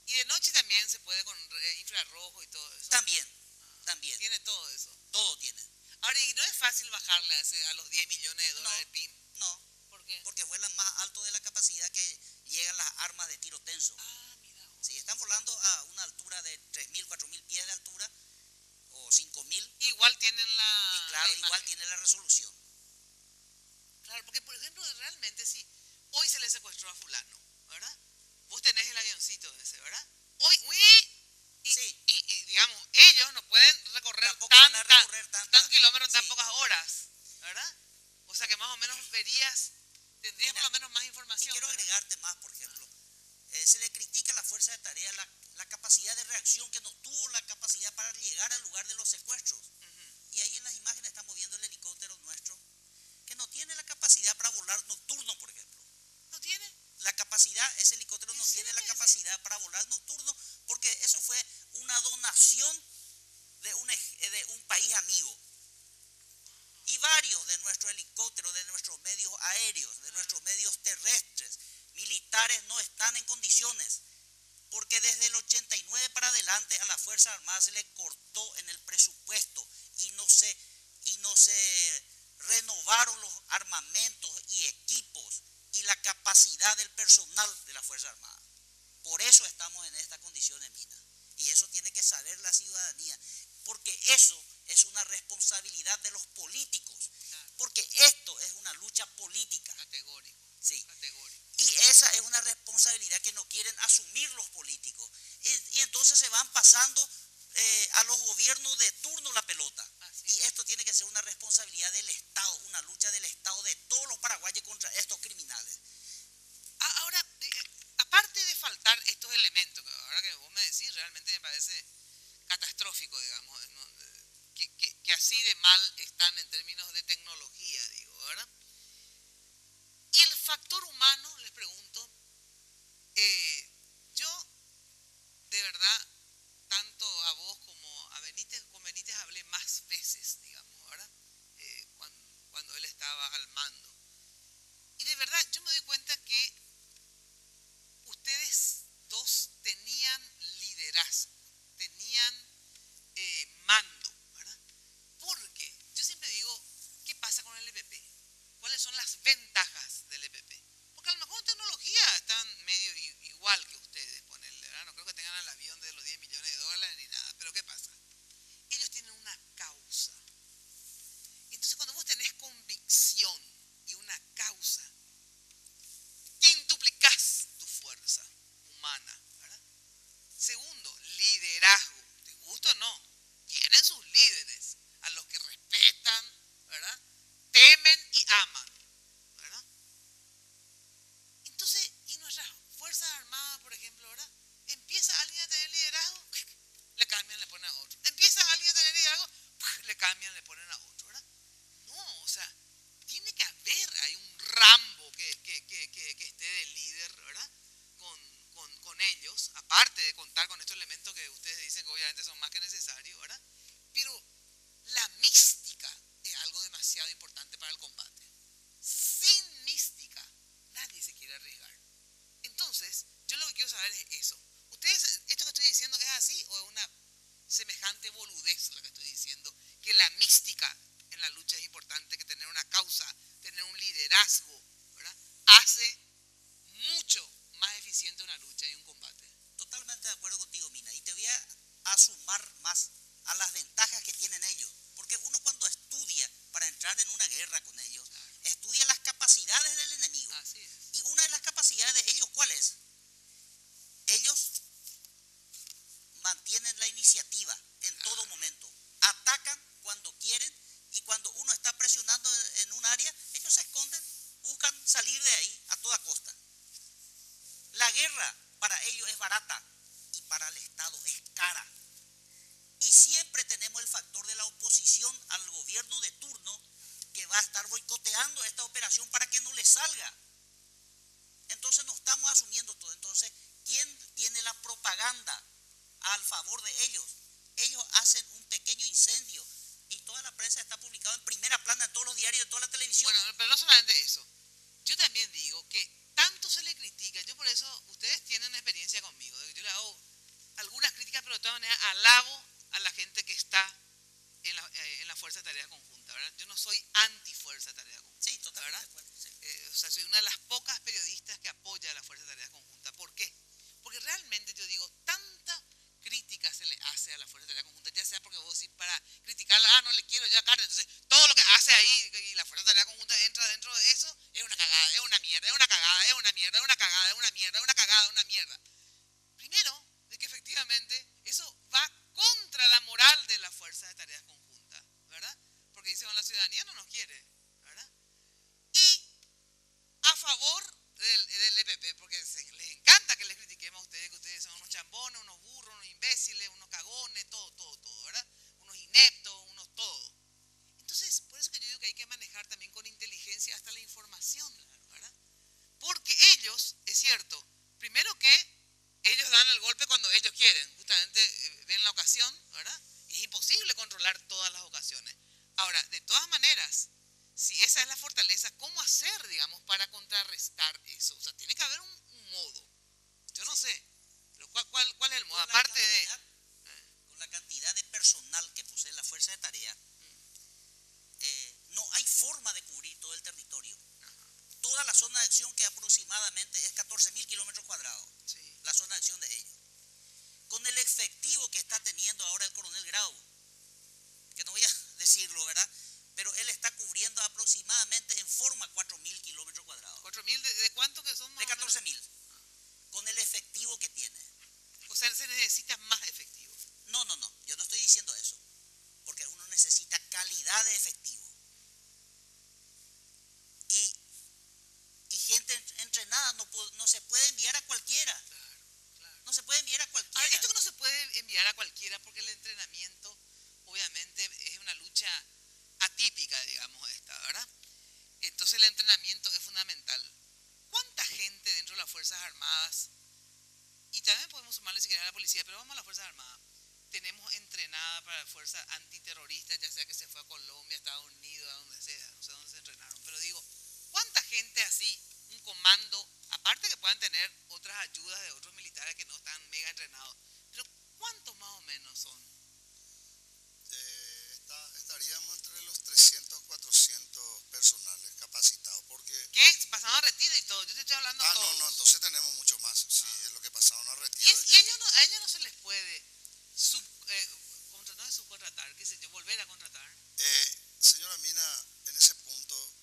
Y de noche también se puede con infrarrojo y todo eso. También. Tiene todo eso. Todo tiene. Ahora, y no es fácil bajarle a los $10 millones de PIN. No, ¿Por qué? porque vuelan más alto de la capacidad que llegan las armas de tiro tenso. Ah, mira vos. Si están volando a una altura de 3.000, 4.000 pies de altura, o 5.000, Igual tienen la. y claro, la igual imagen. tiene la resolución. Claro, porque por ejemplo, realmente si hoy se le secuestró a fulano, ¿verdad? Vos tenés el avioncito ese, ¿verdad? Hoy, y, Sí. y digamos, ellos no pueden recorrer Tampoco van a recorrer tantos kilómetros en tan sí. pocas horas, ¿verdad? O sea que más o menos tendrías Mira, por lo menos más Y información. quiero ¿verdad? agregarte más, por ejemplo. Se le critica a la fuerza de tarea la capacidad de reacción, que no tuvo la capacidad para llegar al lugar de los secuestros. Ujú. Y ahí en las imágenes estamos viendo el helicóptero nuestro, que no tiene la capacidad para volar nocturno, por ejemplo. ¿No tiene? La capacidad, ese helicóptero no Sí, tiene la sí. capacidad para volar nocturno, porque eso fue una donación de un país amigo. Y varios de nuestros helicópteros, de nuestros medios aéreos, de nuestros medios terrestres, militares, no están en condiciones, porque desde el 89 para adelante a la Fuerza Armada se le cortó en el presupuesto y no se renovaron los armamentos y equipos y la capacidad del personal de la Fuerza Armada. Por eso estamos en esta condición en Mina. Y eso tiene que saber la ciudadanía, porque eso es una responsabilidad de los políticos, porque esto es una lucha política. Categórico. Sí. Categórico. Y esa es una responsabilidad que no quieren asumir los políticos. Y entonces se van pasando a los gobiernos de turno la pelota. Así Y esto tiene que ser una responsabilidad del Estado, una lucha del Estado de todos los paraguayos contra estos criminales. Ahora, aparte de faltar estos elementos, que ahora que vos me decís, realmente me parece catastrófico, digamos, ¿no? que así de mal están en términos de tecnología, digo, ¿verdad? Y el factor humano, les pregunto, yo, de verdad, tanto a vos como a Benítez, con Benítez hablé más veces, digamos, ¿verdad? Cuando él estaba al mando. Y de verdad, yo me doy cuenta que ustedes dos tenían liderazgo, tenían mando, ¿verdad? Porque yo siempre digo, ¿qué pasa con el EPP? ¿Cuáles son las ventajas del EPP? Porque a lo mejor en tecnología están medio igual que ustedes, ponerle, ¿verdad? No creo que tengan el avión de los $10 millones ni nada, pero ¿qué pasa? Ellos tienen una causa. Entonces cuando vos tenés convicción y una causa, quintuplicás tu fuerza humana, ¿verdad? Segundo, liderazgo. ¿Te gusta o no? Tienen sus líderes, a los que respetan, ¿verdad? Temen y aman, ¿verdad? Entonces, y nuestras Fuerzas Armadas, por ejemplo, ¿verdad? Empieza alguien a tener liderazgo, le cambian, le ponen a otro. Empieza alguien a tener liderazgo, le cambian, le ponen a otro, ¿verdad? No, o sea, tiene que haber, hay un Rambo que esté de líder, ¿verdad? Con ellos, aparte de contar con estos elementos que ustedes dicen que obviamente son más que necesarios, ¿verdad? Pero la mística es algo demasiado importante para el combate. Sin mística, nadie se quiere arriesgar. Entonces, yo lo que quiero saber es eso. ¿Ustedes, esto que estoy diciendo es así o es una semejante boludez lo que estoy diciendo? Que la mística en la lucha es importante, que tener una causa, tener un liderazgo, ¿verdad? Hace mucho más eficiente una lucha y un combate. Totalmente de acuerdo contigo, Mina. Y te voy a sumar más a las ventajas que tienen ellos. Porque uno cuando estudia para entrar en una guerra con ellos, estudia las capacidades del enemigo. Así es. toda costa. La guerra para ellos es barata y para el Estado es cara. Y siempre tenemos el factor de la oposición al gobierno de turno que va a estar boicoteando esta operación para que no le salga. Entonces no estamos asumiendo todo. Entonces, ¿quién tiene la propaganda al favor de ellos? Ellos hacen un pequeño incendio y toda la prensa está publicada en primera plana en todos los diarios, en toda la televisión. Bueno, pero no solamente eso. Yo también digo que tanto se le critica, yo por eso, ustedes tienen experiencia conmigo, yo le hago algunas críticas, pero de todas maneras alabo a la gente que está en la Fuerza de Tarea Conjunta, ¿verdad? Yo no soy anti-Fuerza de Tarea Conjunta. Sí, totalmente. ¿Verdad? Sí. O sea, soy una de las pocas periodistas que apoya a la Fuerza de Tarea Conjunta. ¿Por qué? Porque realmente yo digo, tanta crítica se le hace a la Fuerza de Tarea Conjunta, ya sea porque vos decís para criticarla, no le quiero yo a Carter, entonces todo lo que hace ahí y la Fuerza de Tarea Conjunta entra dentro de eso, es una cagada, es una mierda, es una cagada, es una mierda, es una cagada, es una mierda, es una cagada, es una mierda. Primero, de que efectivamente eso va contra la moral de la Fuerza de Tareas Conjuntas, ¿verdad? Porque dice, bueno, la ciudadanía no nos quiere, ¿verdad? Y a favor del EPP, porque les encanta que les critiquemos a ustedes, que ustedes son unos chambones, unos burros, unos imbéciles, unos cagones, todo, ¿verdad? Unos ineptos, unos todo. Entonces, por eso que yo digo que hay que manejar también con inteligencia hasta la información, ¿verdad? Porque ellos, es cierto, primero que ellos dan el golpe cuando ellos quieren, justamente ven la ocasión, ¿verdad? Es imposible controlar todas las ocasiones. Ahora, de todas maneras, si esa es la fortaleza, ¿cómo hacer, digamos, para contrarrestar eso? O sea, tiene que haber un modo. Yo no sé, pero ¿cuál es el modo? Aparte de... Con la cantidad de personal que posee la Fuerza de Tarea, no hay forma de cubrir todo el territorio. Toda la zona de acción, que aproximadamente es 14.000 kilómetros cuadrados, Sí. la zona de acción de ellos. Con el efectivo que está teniendo ahora el coronel Grau, que no voy a decirlo, ¿verdad? Pero él está cubriendo aproximadamente en forma 4.000 kilómetros cuadrados. ¿4.000 de cuánto que son más? De 14.000. Con el efectivo que tiene. O sea, se necesita más efectivo. No, yo no estoy diciendo eso. Porque uno necesita calidad de efectivo. Y gente entrenada no se puede enviar a cualquiera. Claro. No se puede enviar a cualquiera. Ahora, esto que no se puede enviar a cualquiera porque el entrenamiento, obviamente, es una lucha atípica, digamos, esta, ¿verdad? Entonces el entrenamiento es fundamental. ¿Cuánta gente dentro de las Fuerzas Armadas, y también podemos sumarle si querés a la policía, pero vamos a las Fuerzas Armadas, tenemos entrenada para la fuerza antiterrorista, ya sea que se fue a Colombia, Estados Unidos, a donde sea, no sé dónde se entrenaron, pero digo, ¿cuánta gente así, un comando, aparte que puedan tener otras ayudas de otros militares que no están mega entrenados, pero cuántos más o menos son? Estaríamos entre los 300, 400 personales capacitados, porque... ¿Qué? Pasaron a retiro y todo, yo te estoy hablando de todos. No, entonces tenemos mucho más, sí, es lo que pasaron a retiro. Y a ellos no se les puede subcontratar, qué sé yo, volver a contratar. Señora Mina, en ese punto,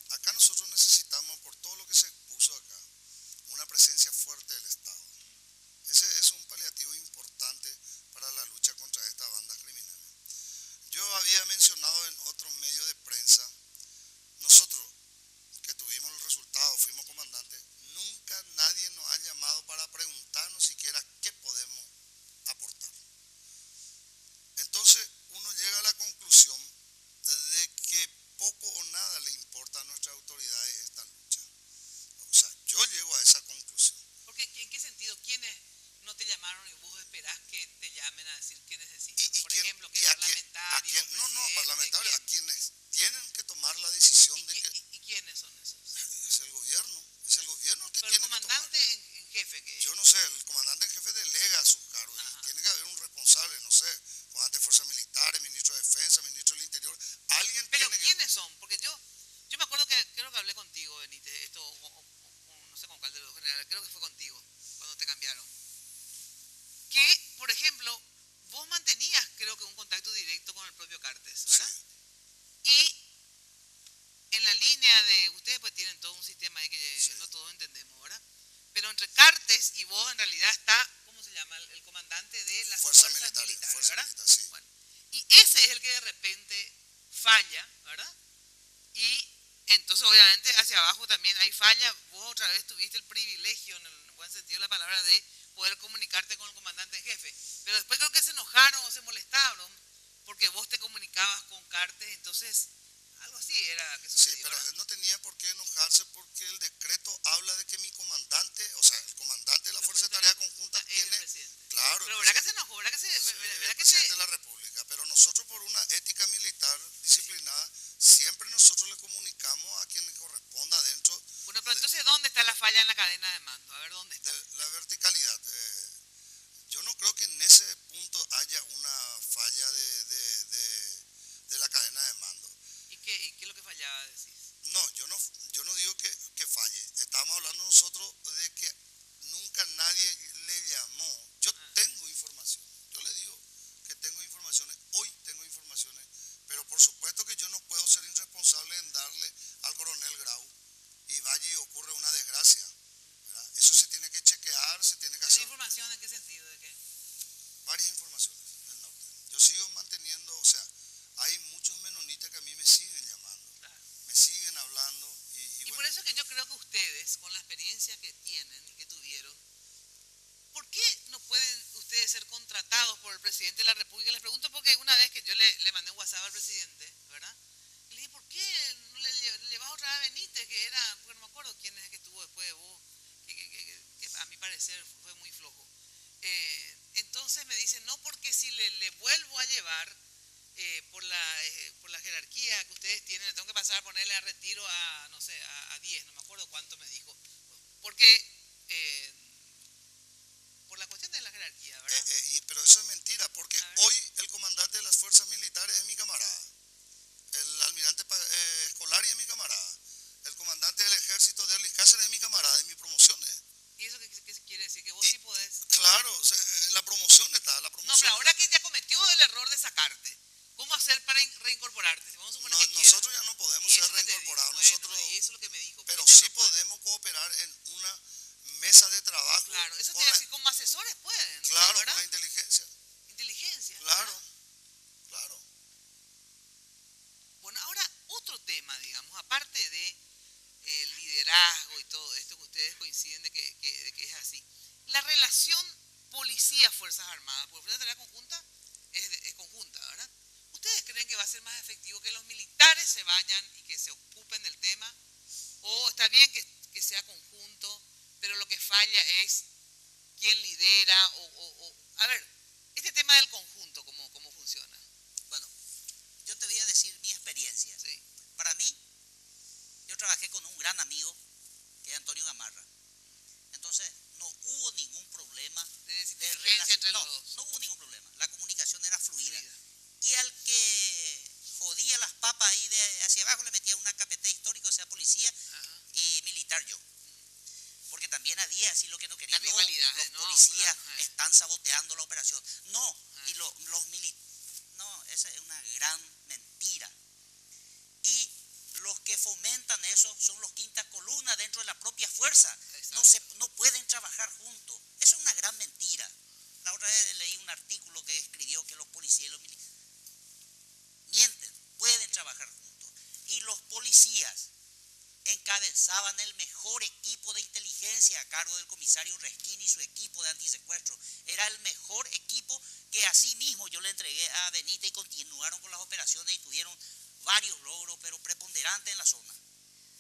acá nosotros necesitamos, por todo lo que se puso acá, una presencia fuerte del Estado. Ese es un paliativo importante para la lucha contra estas bandas criminales. Yo había mencionado en otros medios de prensa, nosotros que tuvimos el resultado, fuimos comandantes, nunca nadie nos ha llamado para preguntarnos siquiera qué podemos aportar. Entonces uno llega a la conclusión de que poco o nada le importa a nuestras autoridades esta lucha. O sea, yo llego a esa conclusión. Porque ¿en qué sentido? ¿Quiénes no te llamaron y vos esperás que te llamen a decir qué necesitas? Por ejemplo, que parlamentarios. No, parlamentarios, a quienes tienen que tomar la decisión de que... ¿Y quiénes son esos? Es el gobierno el que pero tiene el comandante que tomar. En jefe que... Yo no sé, el comandante en jefe delega sus cargos. Y tiene que haber un responsable, no sé, comandante de fuerzas militares, ministro de defensa, ministro del interior, alguien pero tiene que... ¿quiénes son? Porque yo me acuerdo que creo que hablé contigo, Benítez, esto, no sé con cuál de los generales, creo que fue contigo, cuando te cambiaron. Que, por ejemplo, vos mantenías, creo que un contacto directo con el propio Cartes, ¿verdad? Sí. Y en la línea de, ustedes pues tienen todo un sistema ahí que Sí. no todos entendemos, ¿verdad? Pero entre Cartes y vos en realidad está, ¿cómo se llama? El comandante de las fuerzas militares, ¿verdad? Militar, sí. Bueno, y ese es el que de repente falla, ¿verdad? Y entonces obviamente hacia abajo también hay falla, vos otra vez tuviste el privilegio, en el buen sentido de la palabra, de poder comunicarte con el comandante en jefe. Pero después creo que se enojaron o se molestaron porque vos te comunicabas con Cartes, entonces algo así era que sucedió. Sí, pero ¿verdad? él no tenía por qué enojarse porque el decreto habla de que mi comandante, o sea, el comandante de la Fuerza de Tarea Conjunta Es el tiene... presidente. Claro. Pero ¿verdad que se enojó? ¿Verdad que se...? Sí, ¿verdad el que presidente se... de la República, pero nosotros por una ética militar disciplinada, siempre nosotros le comunicamos a quien le corresponda dentro Bueno, pero entonces, ¿dónde está la falla en la cadena de mando? A ver, ¿dónde está? de la verticalidad. Yo no creo que en ese punto haya una falla de la cadena de mando. ¿Y qué es lo que fallaba, decís? No, yo no digo que falle. Estábamos hablando nosotros de que nunca nadie le llamó. Yo tengo información. Yo le digo que tengo informaciones. Hoy tengo informaciones. Pero por supuesto que yo no puedo ser irresponsable en darle al coronel Grau y vaya y ocurre una desgracia, ¿verdad? Eso se tiene que chequear, se tiene que ¿Tiene hacer información en qué sentido? ¿De qué? varias informaciones del norte. Yo sigo manteniendo, o sea, hay muchos menonitas que a mí me siguen llamando, Claro. me siguen hablando y Y por bueno, eso es que yo creo que ustedes, con la experiencia que tienen y que tuvieron, ¿por qué no pueden ustedes ser contratados por el presidente de la República? Les pregunto porque una vez que yo le mandé un WhatsApp al presidente, ¿verdad? Le dije, ¿por qué no le llevas otra vez a Benítez, que era, porque no me acuerdo quién es el que estuvo después de vos, que a mi parecer fue muy flojo. Entonces me dicen, no, porque si le vuelvo a llevar por la jerarquía que ustedes tienen, le tengo que pasar a ponerle a retiro a, no sé, a 10, no me acuerdo cuánto me dijo. Porque, por la cuestión de la jerarquía, ¿verdad? pero eso es mentira, porque hoy el comandante de las fuerzas militares es mi camarada, el almirante Escolari es mi camarada, el comandante del ejército de Erlich Cáceres es mi camarada, de mis promociones. ¿Y eso qué quiere decir? Que vos sí podés. Claro, o sea, la promoción está, la promoción. No, pero ahora que ya cometió el error de sacarte, ¿cómo hacer para reincorporarte? Si vamos a suponer que Nosotros quiera. ya no podemos Y ser eso que te digo, reincorporados, bueno, nosotros, y eso es lo que me dijo. pero porque ya sí no puede. podemos cooperar en una mesa de trabajo. Claro, eso con te la- decir, como asesores pueden. Claro, ¿verdad? con la inteligencia. Inteligencia. Claro, ¿verdad? claro. Bueno, ahora otro tema, digamos, aparte de el liderazgo y todo esto que ustedes coinciden de que es así. La relación policía-fuerzas armadas, porque la tarea conjunta es conjunta, ¿verdad? ¿Ustedes creen que va a ser más efectivo que los militares se vayan y que se ocupen del tema? ¿O está bien que sea conjunto, pero lo que falla es quién lidera? A ver, este tema del conjunto, ¿cómo funciona? Bueno, yo te voy a decir mi experiencia. Sí. Para mí, yo trabajé con un gran amigo, que es Antonio Gamarra. Entonces, no hubo ningún problema De desintegrancia entre los dos. No hubo ningún problema. La comunicación era fluida. Y al que jodía las papas ahí de hacia abajo le metía una capeta histórico, sea policía y militar yo. Porque también había así lo que no quería. La rivalidad, los no, policías claro. están saboteando la operación. No, y los militares. No, esa es una gran mentira. Y los que fomentan eso son los quinta columna dentro de la propia fuerza. No pueden trabajar juntos. Eso es una gran mentira. La otra vez leí un artículo que escribió que los policías y los militares mienten, pueden trabajar juntos. Y los policías encabezaban el mejor equipo de inteligencia a cargo del comisario Resquín y su equipo de antisecuestro. Era el mejor equipo que así mismo yo le entregué a Benítez y continuaron con las operaciones y tuvieron varios logros, pero preponderantes en la zona.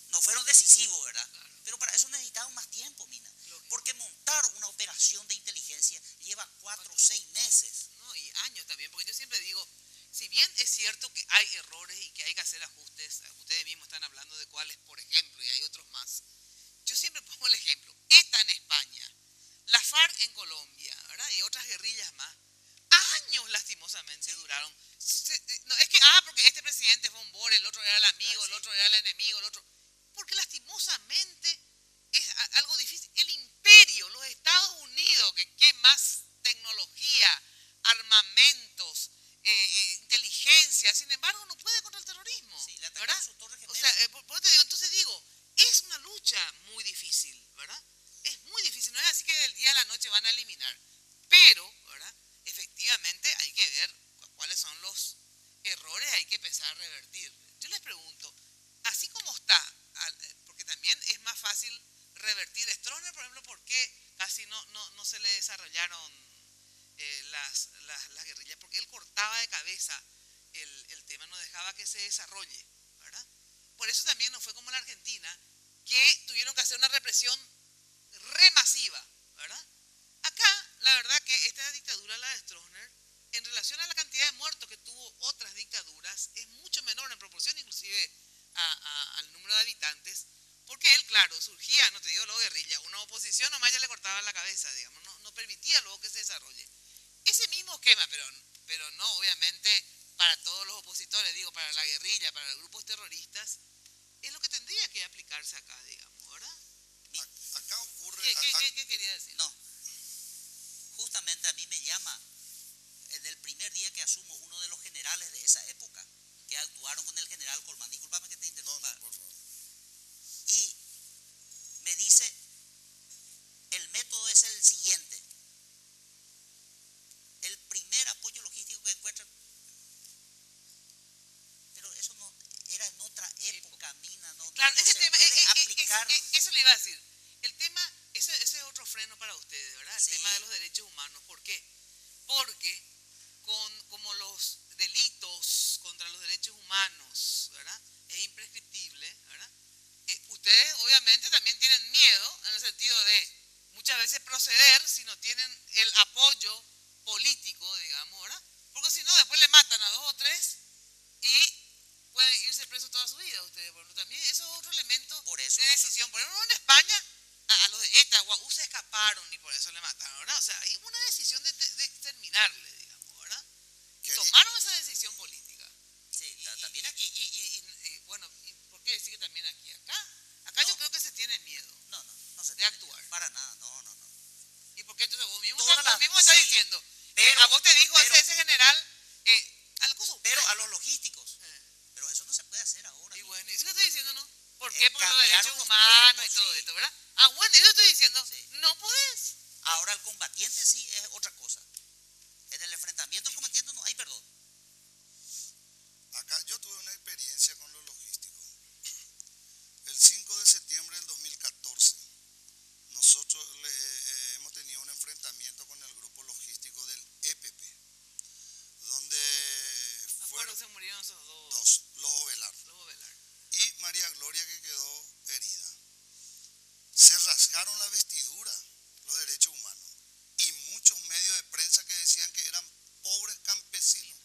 No fueron decisivos, ¿verdad? Pero para eso necesitaban más tiempo, Mina. Porque montar una operación de inteligencia lleva 4 o 6 meses. No, y años también, porque yo siempre digo, si bien es cierto que hay errores y que hay que hacer ajustes, ustedes mismos están hablando de cuáles, por ejemplo, y hay otros más. Yo siempre pongo el ejemplo, ETA en España, la FARC en Colombia, ¿verdad? Y otras guerrillas más. Años lastimosamente duraron. No, es que, porque este presidente fue un bore, el otro era el amigo, el otro era el enemigo, el otro. Porque lastimosamente es algo difícil. El imperio, los Estados Unidos, que qué más tecnología, armamentos, inteligencia, sin embargo no puede contra el terrorismo, Sí, ¿verdad? O sea, por eso te digo, entonces digo, es una lucha muy difícil, ¿verdad? Es muy difícil, no es así que del día a la noche van a eliminar, pero, ¿verdad? Efectivamente hay que ver cuáles son los errores, hay que empezar a revertir. Yo les pregunto, así como está revertir. Stroessner, por ejemplo, ¿por qué casi no se le desarrollaron las guerrillas? Porque él cortaba de cabeza el tema, no dejaba que se desarrolle, ¿verdad? Por eso también no fue como en la Argentina, que tuvieron que hacer una represión remasiva, ¿verdad? Acá, la verdad que esta dictadura, la de Stroessner, en relación a la cantidad de muertos que tuvo otras dictaduras, es mucho menor en proporción inclusive al número de habitantes, porque él, claro, surgía, no te digo luego guerrilla, una oposición nomás ya le cortaba la cabeza, digamos, no permitía luego que se desarrolle. Ese mismo esquema, pero no obviamente para todos los opositores, digo, para la guerrilla, para los grupos terroristas, es lo que tendría que aplicarse acá, digamos, ¿verdad? Acá ocurre... ¿Qué quería decir? No, justamente a mí me llama, desde el primer día que asumo, uno de los generales de esa época, que actuaron con el general Colmán, discúlpame que te interrumpa, No, por favor. y me dice, el método es el siguiente, el primer apoyo logístico que encuentran, pero eso no era en otra época, Mina, no, claro, no ese se tema, puede aplicar. eso le iba a decir, el tema, ese es otro freno para ustedes, ¿verdad? El Sí. tema de los derechos humanos, ¿por qué? Porque como los delitos contra los derechos humanos, ¿verdad? Es imprescriptible, ¿verdad? Ustedes obviamente también tienen miedo en el sentido de muchas veces proceder si no tienen el apoyo político, digamos, ¿verdad? Porque si no, después le matan a 2 o 3 y pueden irse presos toda su vida ustedes. Por ejemplo, también eso es otro elemento Por eso de nosotros- decisión. Por ejemplo, en España, a los de ETA, Guaú se escaparon y por eso le mataron, ¿verdad? O sea, hay una decisión de exterminarle, digamos, ¿verdad? Y Que allí- tomaron esa decisión política. Sí, también aquí. Y bueno, ¿y por qué decir que también aquí? Acá yo No. creo que se tiene miedo. No se de tiene actuar. miedo, para nada, no. ¿Y por qué entonces vos mismo, Todas vos las- mismo estás sí, diciendo? pero- A vos te dijo pero- ese general, a la cosa. Pero a los logísticos, Eh, pero eso no se puede hacer ahora. Y Mina. bueno, ¿y eso que estoy diciendo, no? ¿Por qué? Por los cambiaron derechos los humanos tiempos, y todo sí. esto, ¿verdad? Ah, bueno, yo estoy diciendo, Sí. no podés. Ahora el combatiente sí es otra cosa. En el enfrentamiento el combatiente no hay perdón. Acá yo tuve una experiencia con lo logístico. El 5 de septiembre del 2014, nosotros hemos tenido un enfrentamiento con el grupo logístico del EPP, donde Me acuerdo fueron que se murieron esos dos, los Ovelar los Ovelar. y María Gloria, que quedó herida. Se rasgaron la vestidura los derechos humanos y muchos medios de prensa que decían que eran pobres campesinos.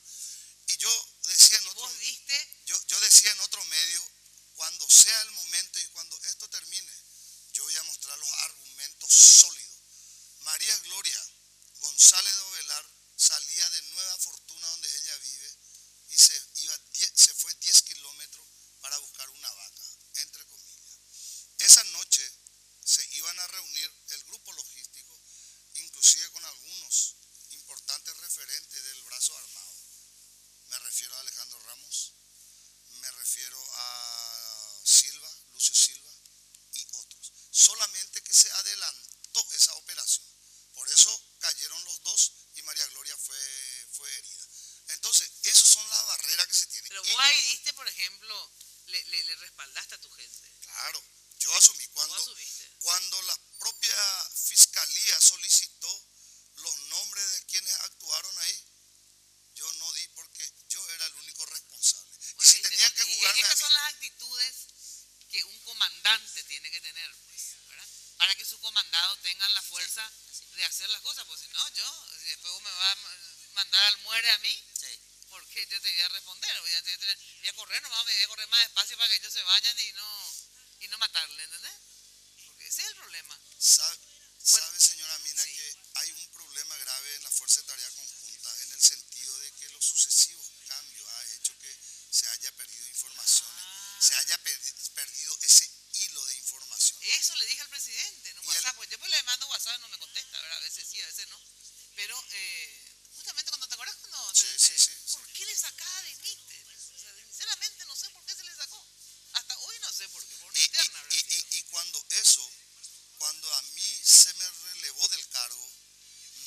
Y yo decía en ¿Y otro, vos viste? yo decía en otro medio, cuando sea el momento y cuando esto termine, yo voy a mostrar los argumentos sólidos. María Gloria González de Ovelar salía de Nueva Fortuna, donde ella vive, y se fue 10 kilómetros para buscar una vaca, entre comillas. Esa noche se iban a reunir el grupo logístico, inclusive con algunos importantes referentes del brazo armado. Me refiero a Alejandro Ramos, me refiero a Silva, Lucio Silva y otros. Solamente que se adelantó esa operación. Por eso cayeron los dos y María Gloria fue herida. Entonces, esas son las barreras que se tienen. Pero Y- vos ahí diste, por ejemplo, le respaldaste a tu gente. Claro, yo asumí Vos asumiste. cuando la propia fiscalía solicitó los nombres de quienes actuaron ahí, yo no di porque yo era el único responsable. Y Bueno, si viste, tenían que y jugarme a estas mí, son las actitudes que un comandante tiene que tener, pues, ¿verdad? Para que sus comandados tengan la fuerza de hacer las cosas, pues si no, si después vos me vas a mandar al muere a mí, Sí. porque yo te voy a responder, voy a correr nomás, me voy a correr más despacio para que ellos se vayan y no matarle, ¿entendés? Porque ese es el problema. sabe señora Mina sí. que hay un problema grave en la Fuerza de Tarea Conjunta, en el sentido de que los sucesivos cambios ha hecho que se haya perdido informaciones, se haya perdido ese hilo de información. Eso le dije al presidente en un Y el- WhatsApp, pues yo pues le mando WhatsApp, no me contesta, ¿verdad? A veces sí, a veces no. Pero justamente cuando te acordás cuando Sí. ¿por qué le sacaba de Benítez? O sea, sinceramente no sé por qué se le sacó. Hasta hoy no sé por qué, por una interna habrá sido. Y cuando a mí se me relevó del cargo,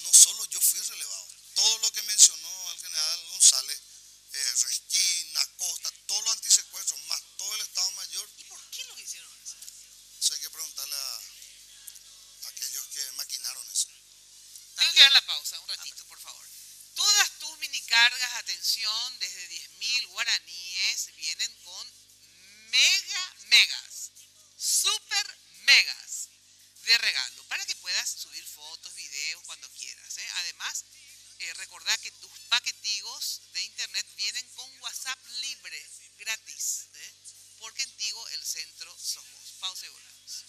no solo yo fui relevado, todo lo que mencionó el general González, Resquín, Acosta, todos los antisecuestros, más todo el Estado Mayor, ¿Y por qué lo que hicieron eso? eso hay que preguntarle recargas, atención, desde 10.000 guaraníes vienen con megas, super megas de regalo para que puedas subir fotos, videos cuando quieras, ¿eh? Además, recordá que tus paquetigos de internet vienen con WhatsApp libre, gratis, ¿eh? Porque en Tigo el centro sos vos. Pausa y volvemos.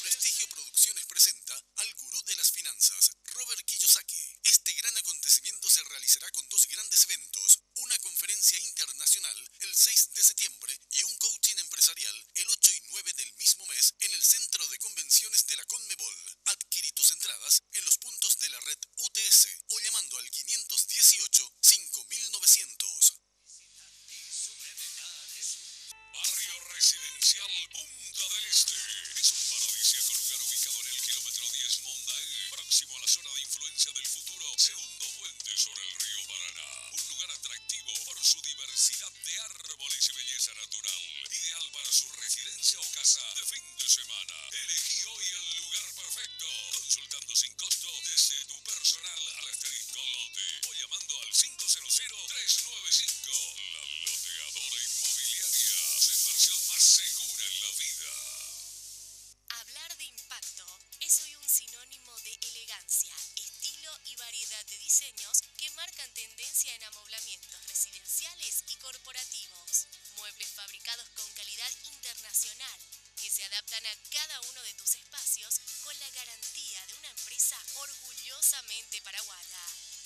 Prestigio Producciones presenta al gurú de las finanzas, Robert Kiyosaki. Este gran acontecimiento se realizará con dos grandes eventos, una conferencia internacional el 6 de septiembre y un coaching empresarial el 8 y 9 del mismo mes en el Centro de Convenciones de la Conmebol. Adquirí tus entradas en los puntos de la red UTS o llamando al 518-5900. Barrio Residencial Punta del Este. Es un paradisíaco lugar ubicado en el kilómetro 10 Mondaí, próximo a la zona de influencia del futuro segundo puente sobre el río Paraná. Un lugar atractivo por su diversidad de árboles y belleza natural. Ideal para su residencia o casa de fin de semana. Elegí hoy el lugar perfecto. Consultando sin costo desde tu personal al asterisco lote o llamando al 500-395. La Loteadora Inmobiliaria. Su inversión más segura en la vida. Hablar de impacto es hoy un sinónimo de elegancia, estilo y variedad de diseños que marcan tendencia en amoblamientos residenciales y corporativos. Muebles fabricados con calidad internacional que se adaptan a cada uno de tus espacios con la garantía de una empresa orgullosamente paraguaya.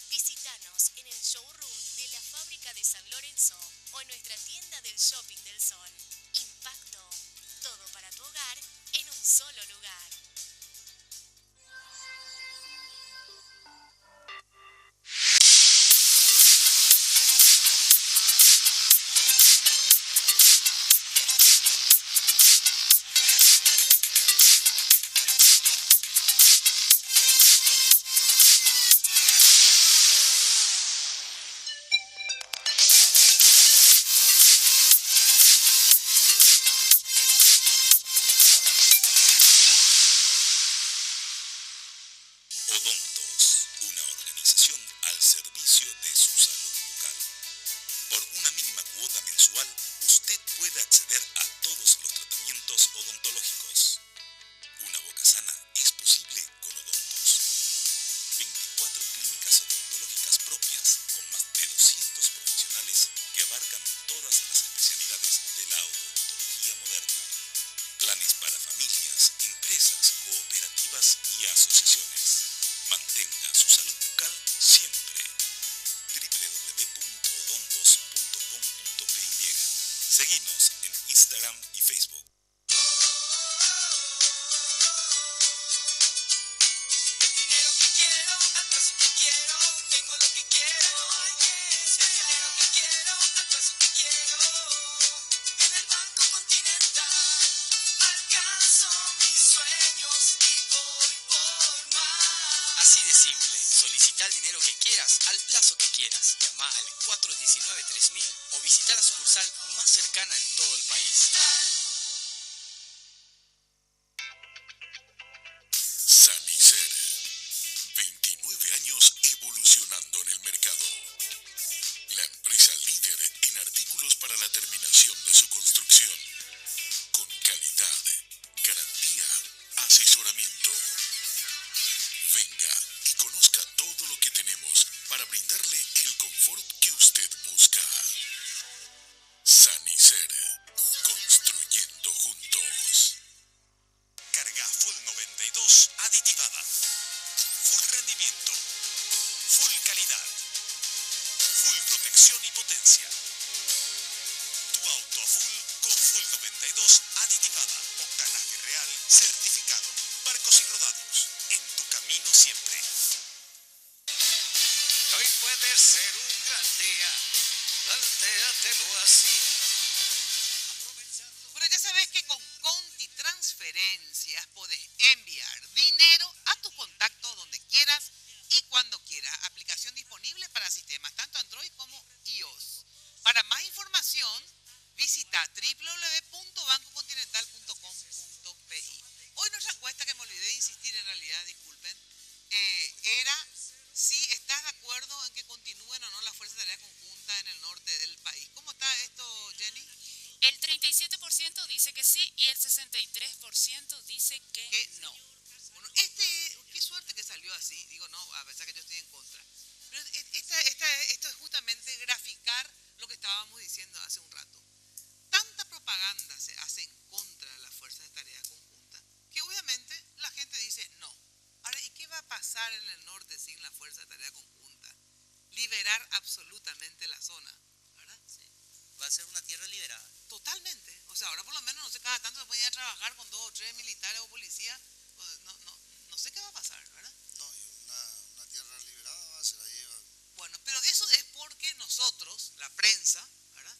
Visítanos en el showroom de la fábrica de San Lorenzo o en nuestra tienda del Shopping del Sol. Impacto, todo para tu hogar en un solo lugar. Odontos, una organización al servicio de su salud bucal. Por una mínima cuota mensual, usted puede acceder a todos los tratamientos odontológicos. Una boca sana es posible con Odontos. 24 clínicas odontológicas propias con más de 200 profesionales que abarcan todas las especialidades de la odontología moderna. Planes para familias, empresas, cooperativas y asociaciones. Mantenga su salud bucal siempre. www.odontos.com.py. Seguinos en Instagram y Facebook. Así de simple, solicita el dinero que quieras, al plazo que quieras. Llama al 419-3000 o visita la sucursal más cercana en todo el país. Sanicer. 29 años evolucionando en el mercado. La empresa líder en artículos para la terminación de su construcción. Con calidad, garantía, asesoramiento. Venga y conozca todo lo que tenemos para brindarle el confort que usted busca. Sanicer, construyendo juntos. Carga Full 92 aditivada. Full rendimiento. Full calidad. Full protección y potencia. Tu auto a full con Full 92 aditivada. Octanaje real certificado. Barcos y rodados. En tu camino siempre. Hoy puede ser un gran día. Plantéatelo así. Bueno, ya sabes que con Conti Transferencias podés enviar dinero a tus contactos donde quieras y cuando quieras. Aplicación disponible para sistemas tanto Android como iOS. Para más información, visita www.bancocontinental.com.pi. Hoy nuestra encuesta, que me olvidé de insistir en realidad, disculpen, dice que sí y el 63% dice que no. Bueno, qué suerte que salió así. Digo, no, a pesar que yo estoy en contra. Pero esto es justamente graficar lo que estábamos diciendo hace un rato. Tanta propaganda se hace en contra de las fuerzas de tarea conjunta que obviamente la gente dice no. Ahora, ¿y qué va a pasar en el norte sin la fuerza de tarea conjunta? Liberar absolutamente la zona, ¿verdad? Sí. Va a ser una tierra liberada. Totalmente. O sea, ahora por lo menos no sé, cada tanto se puede ir a trabajar con 2 o 3 militares o policías. No sé qué va a pasar, ¿verdad? No, y una tierra liberada va a ser ahí. Bueno, pero eso es porque nosotros, la prensa, ¿verdad?,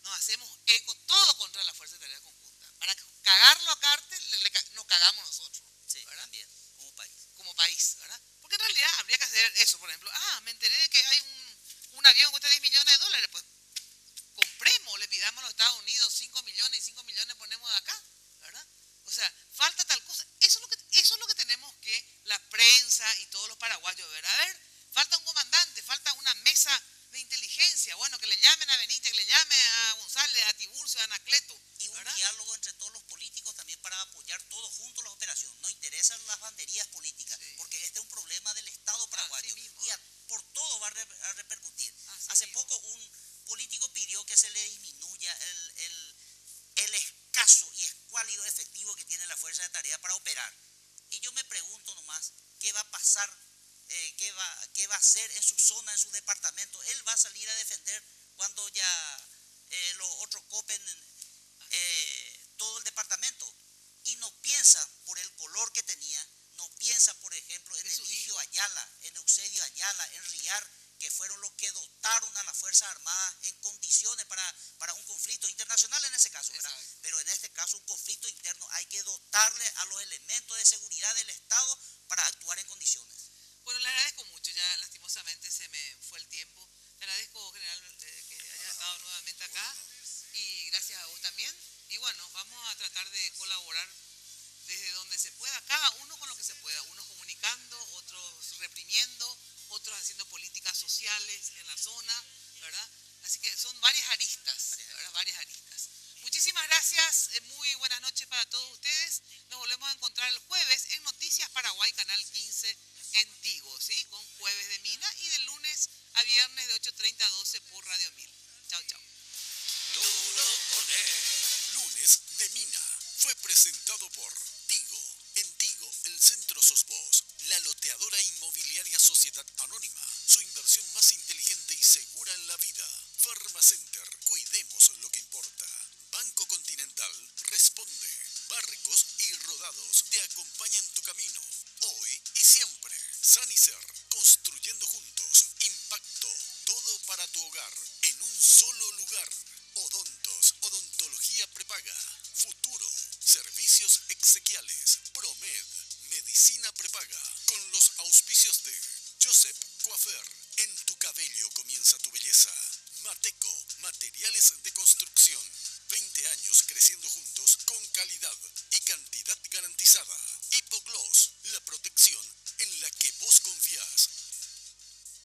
nos hacemos eco todo contra la fuerza de tarea conjunta. Para cagarlo a Carter, nos cagamos nosotros. Sí, ¿verdad? también, como país. Como país, ¿verdad? Porque en realidad habría que hacer eso, por ejemplo. Me enteré de que hay un avión que cuesta $10 millones, pues compremos, le pidamos a los Estados Unidos 5 millones y 5 millones ponemos de acá, ¿verdad? O sea, falta tal cosa. Eso es lo que tenemos que la prensa y todos los paraguayos ver. A ver, falta un comandante, falta una mesa de inteligencia, bueno, que le llamen a Benítez, que le llamen a González, a Tiburcio, a Anacleto. Y un ¿verdad? diálogo entre todos los políticos también para apoyar todos juntos la operación. No interesan las banderías políticas, sí, porque este es un problema del Estado paraguayo y por todo va a repercutir. Hace poco un político pidió que se le disminuya el escaso y escuálido efectivo que tiene la fuerza de tarea para operar. Y yo me pregunto nomás, ¿qué va a pasar? ¿Qué va a hacer en su zona, en su departamento? Él va a salir a defender cuando ya los otros copen todo el departamento. Y no piensa por el color que tenía, no piensa, por ejemplo, en Eligio Ayala, en Eusebio Ayala, en Riar, que fueron los que dotaron a las Fuerzas Armadas en condiciones para un conflicto internacional en ese caso, ¿verdad? Exacto. Pero en este caso un conflicto interno hay que dotarle a los elementos de seguridad del Estado para actuar en condiciones. Bueno, le agradezco mucho, ya lastimosamente se me fue el tiempo. Le agradezco, general, que haya estado nuevamente acá y gracias a vos también. Y bueno, vamos a tratar de colaborar desde donde se pueda, cada uno con lo que se pueda, unos comunicando, otros reprimiendo, otros haciendo políticas sociales en la zona, ¿verdad? Así que son varias aristas, ¿verdad? Varias aristas. Muchísimas gracias, muy buenas noches para todos ustedes. Nos volvemos a encontrar el jueves en Noticias Paraguay, Canal 15, en Tigo, ¿sí? Con Jueves de Mina y de lunes a viernes de 8:30 a 12 por Radio 1000. Chao, chao. Lunes de Mina fue presentado por Tigo. En Tigo, el Centro Sos Vos, la loteadora inmobiliaria Sociedad Anónima. Su inversión más inteligente y segura en la vida. Farmacenter, cuidemos lo que importa. Banco Continental, responde. Barcos y Rodados te acompañan tu camino. Hoy y siempre. Sanicer, construyendo juntos. Impacto, todo para tu hogar, en un solo lugar. Odontos, odontología prepaga. Futuro, servicios exequiales. Promed, medicina prepaga. Con los auspicios de Joseph Coafer, en tu cabello comienza tu belleza. Mateco, materiales de construcción. 20 años creciendo juntos con calidad y cantidad garantizada. Hipogloss, la protección en la que vos confías.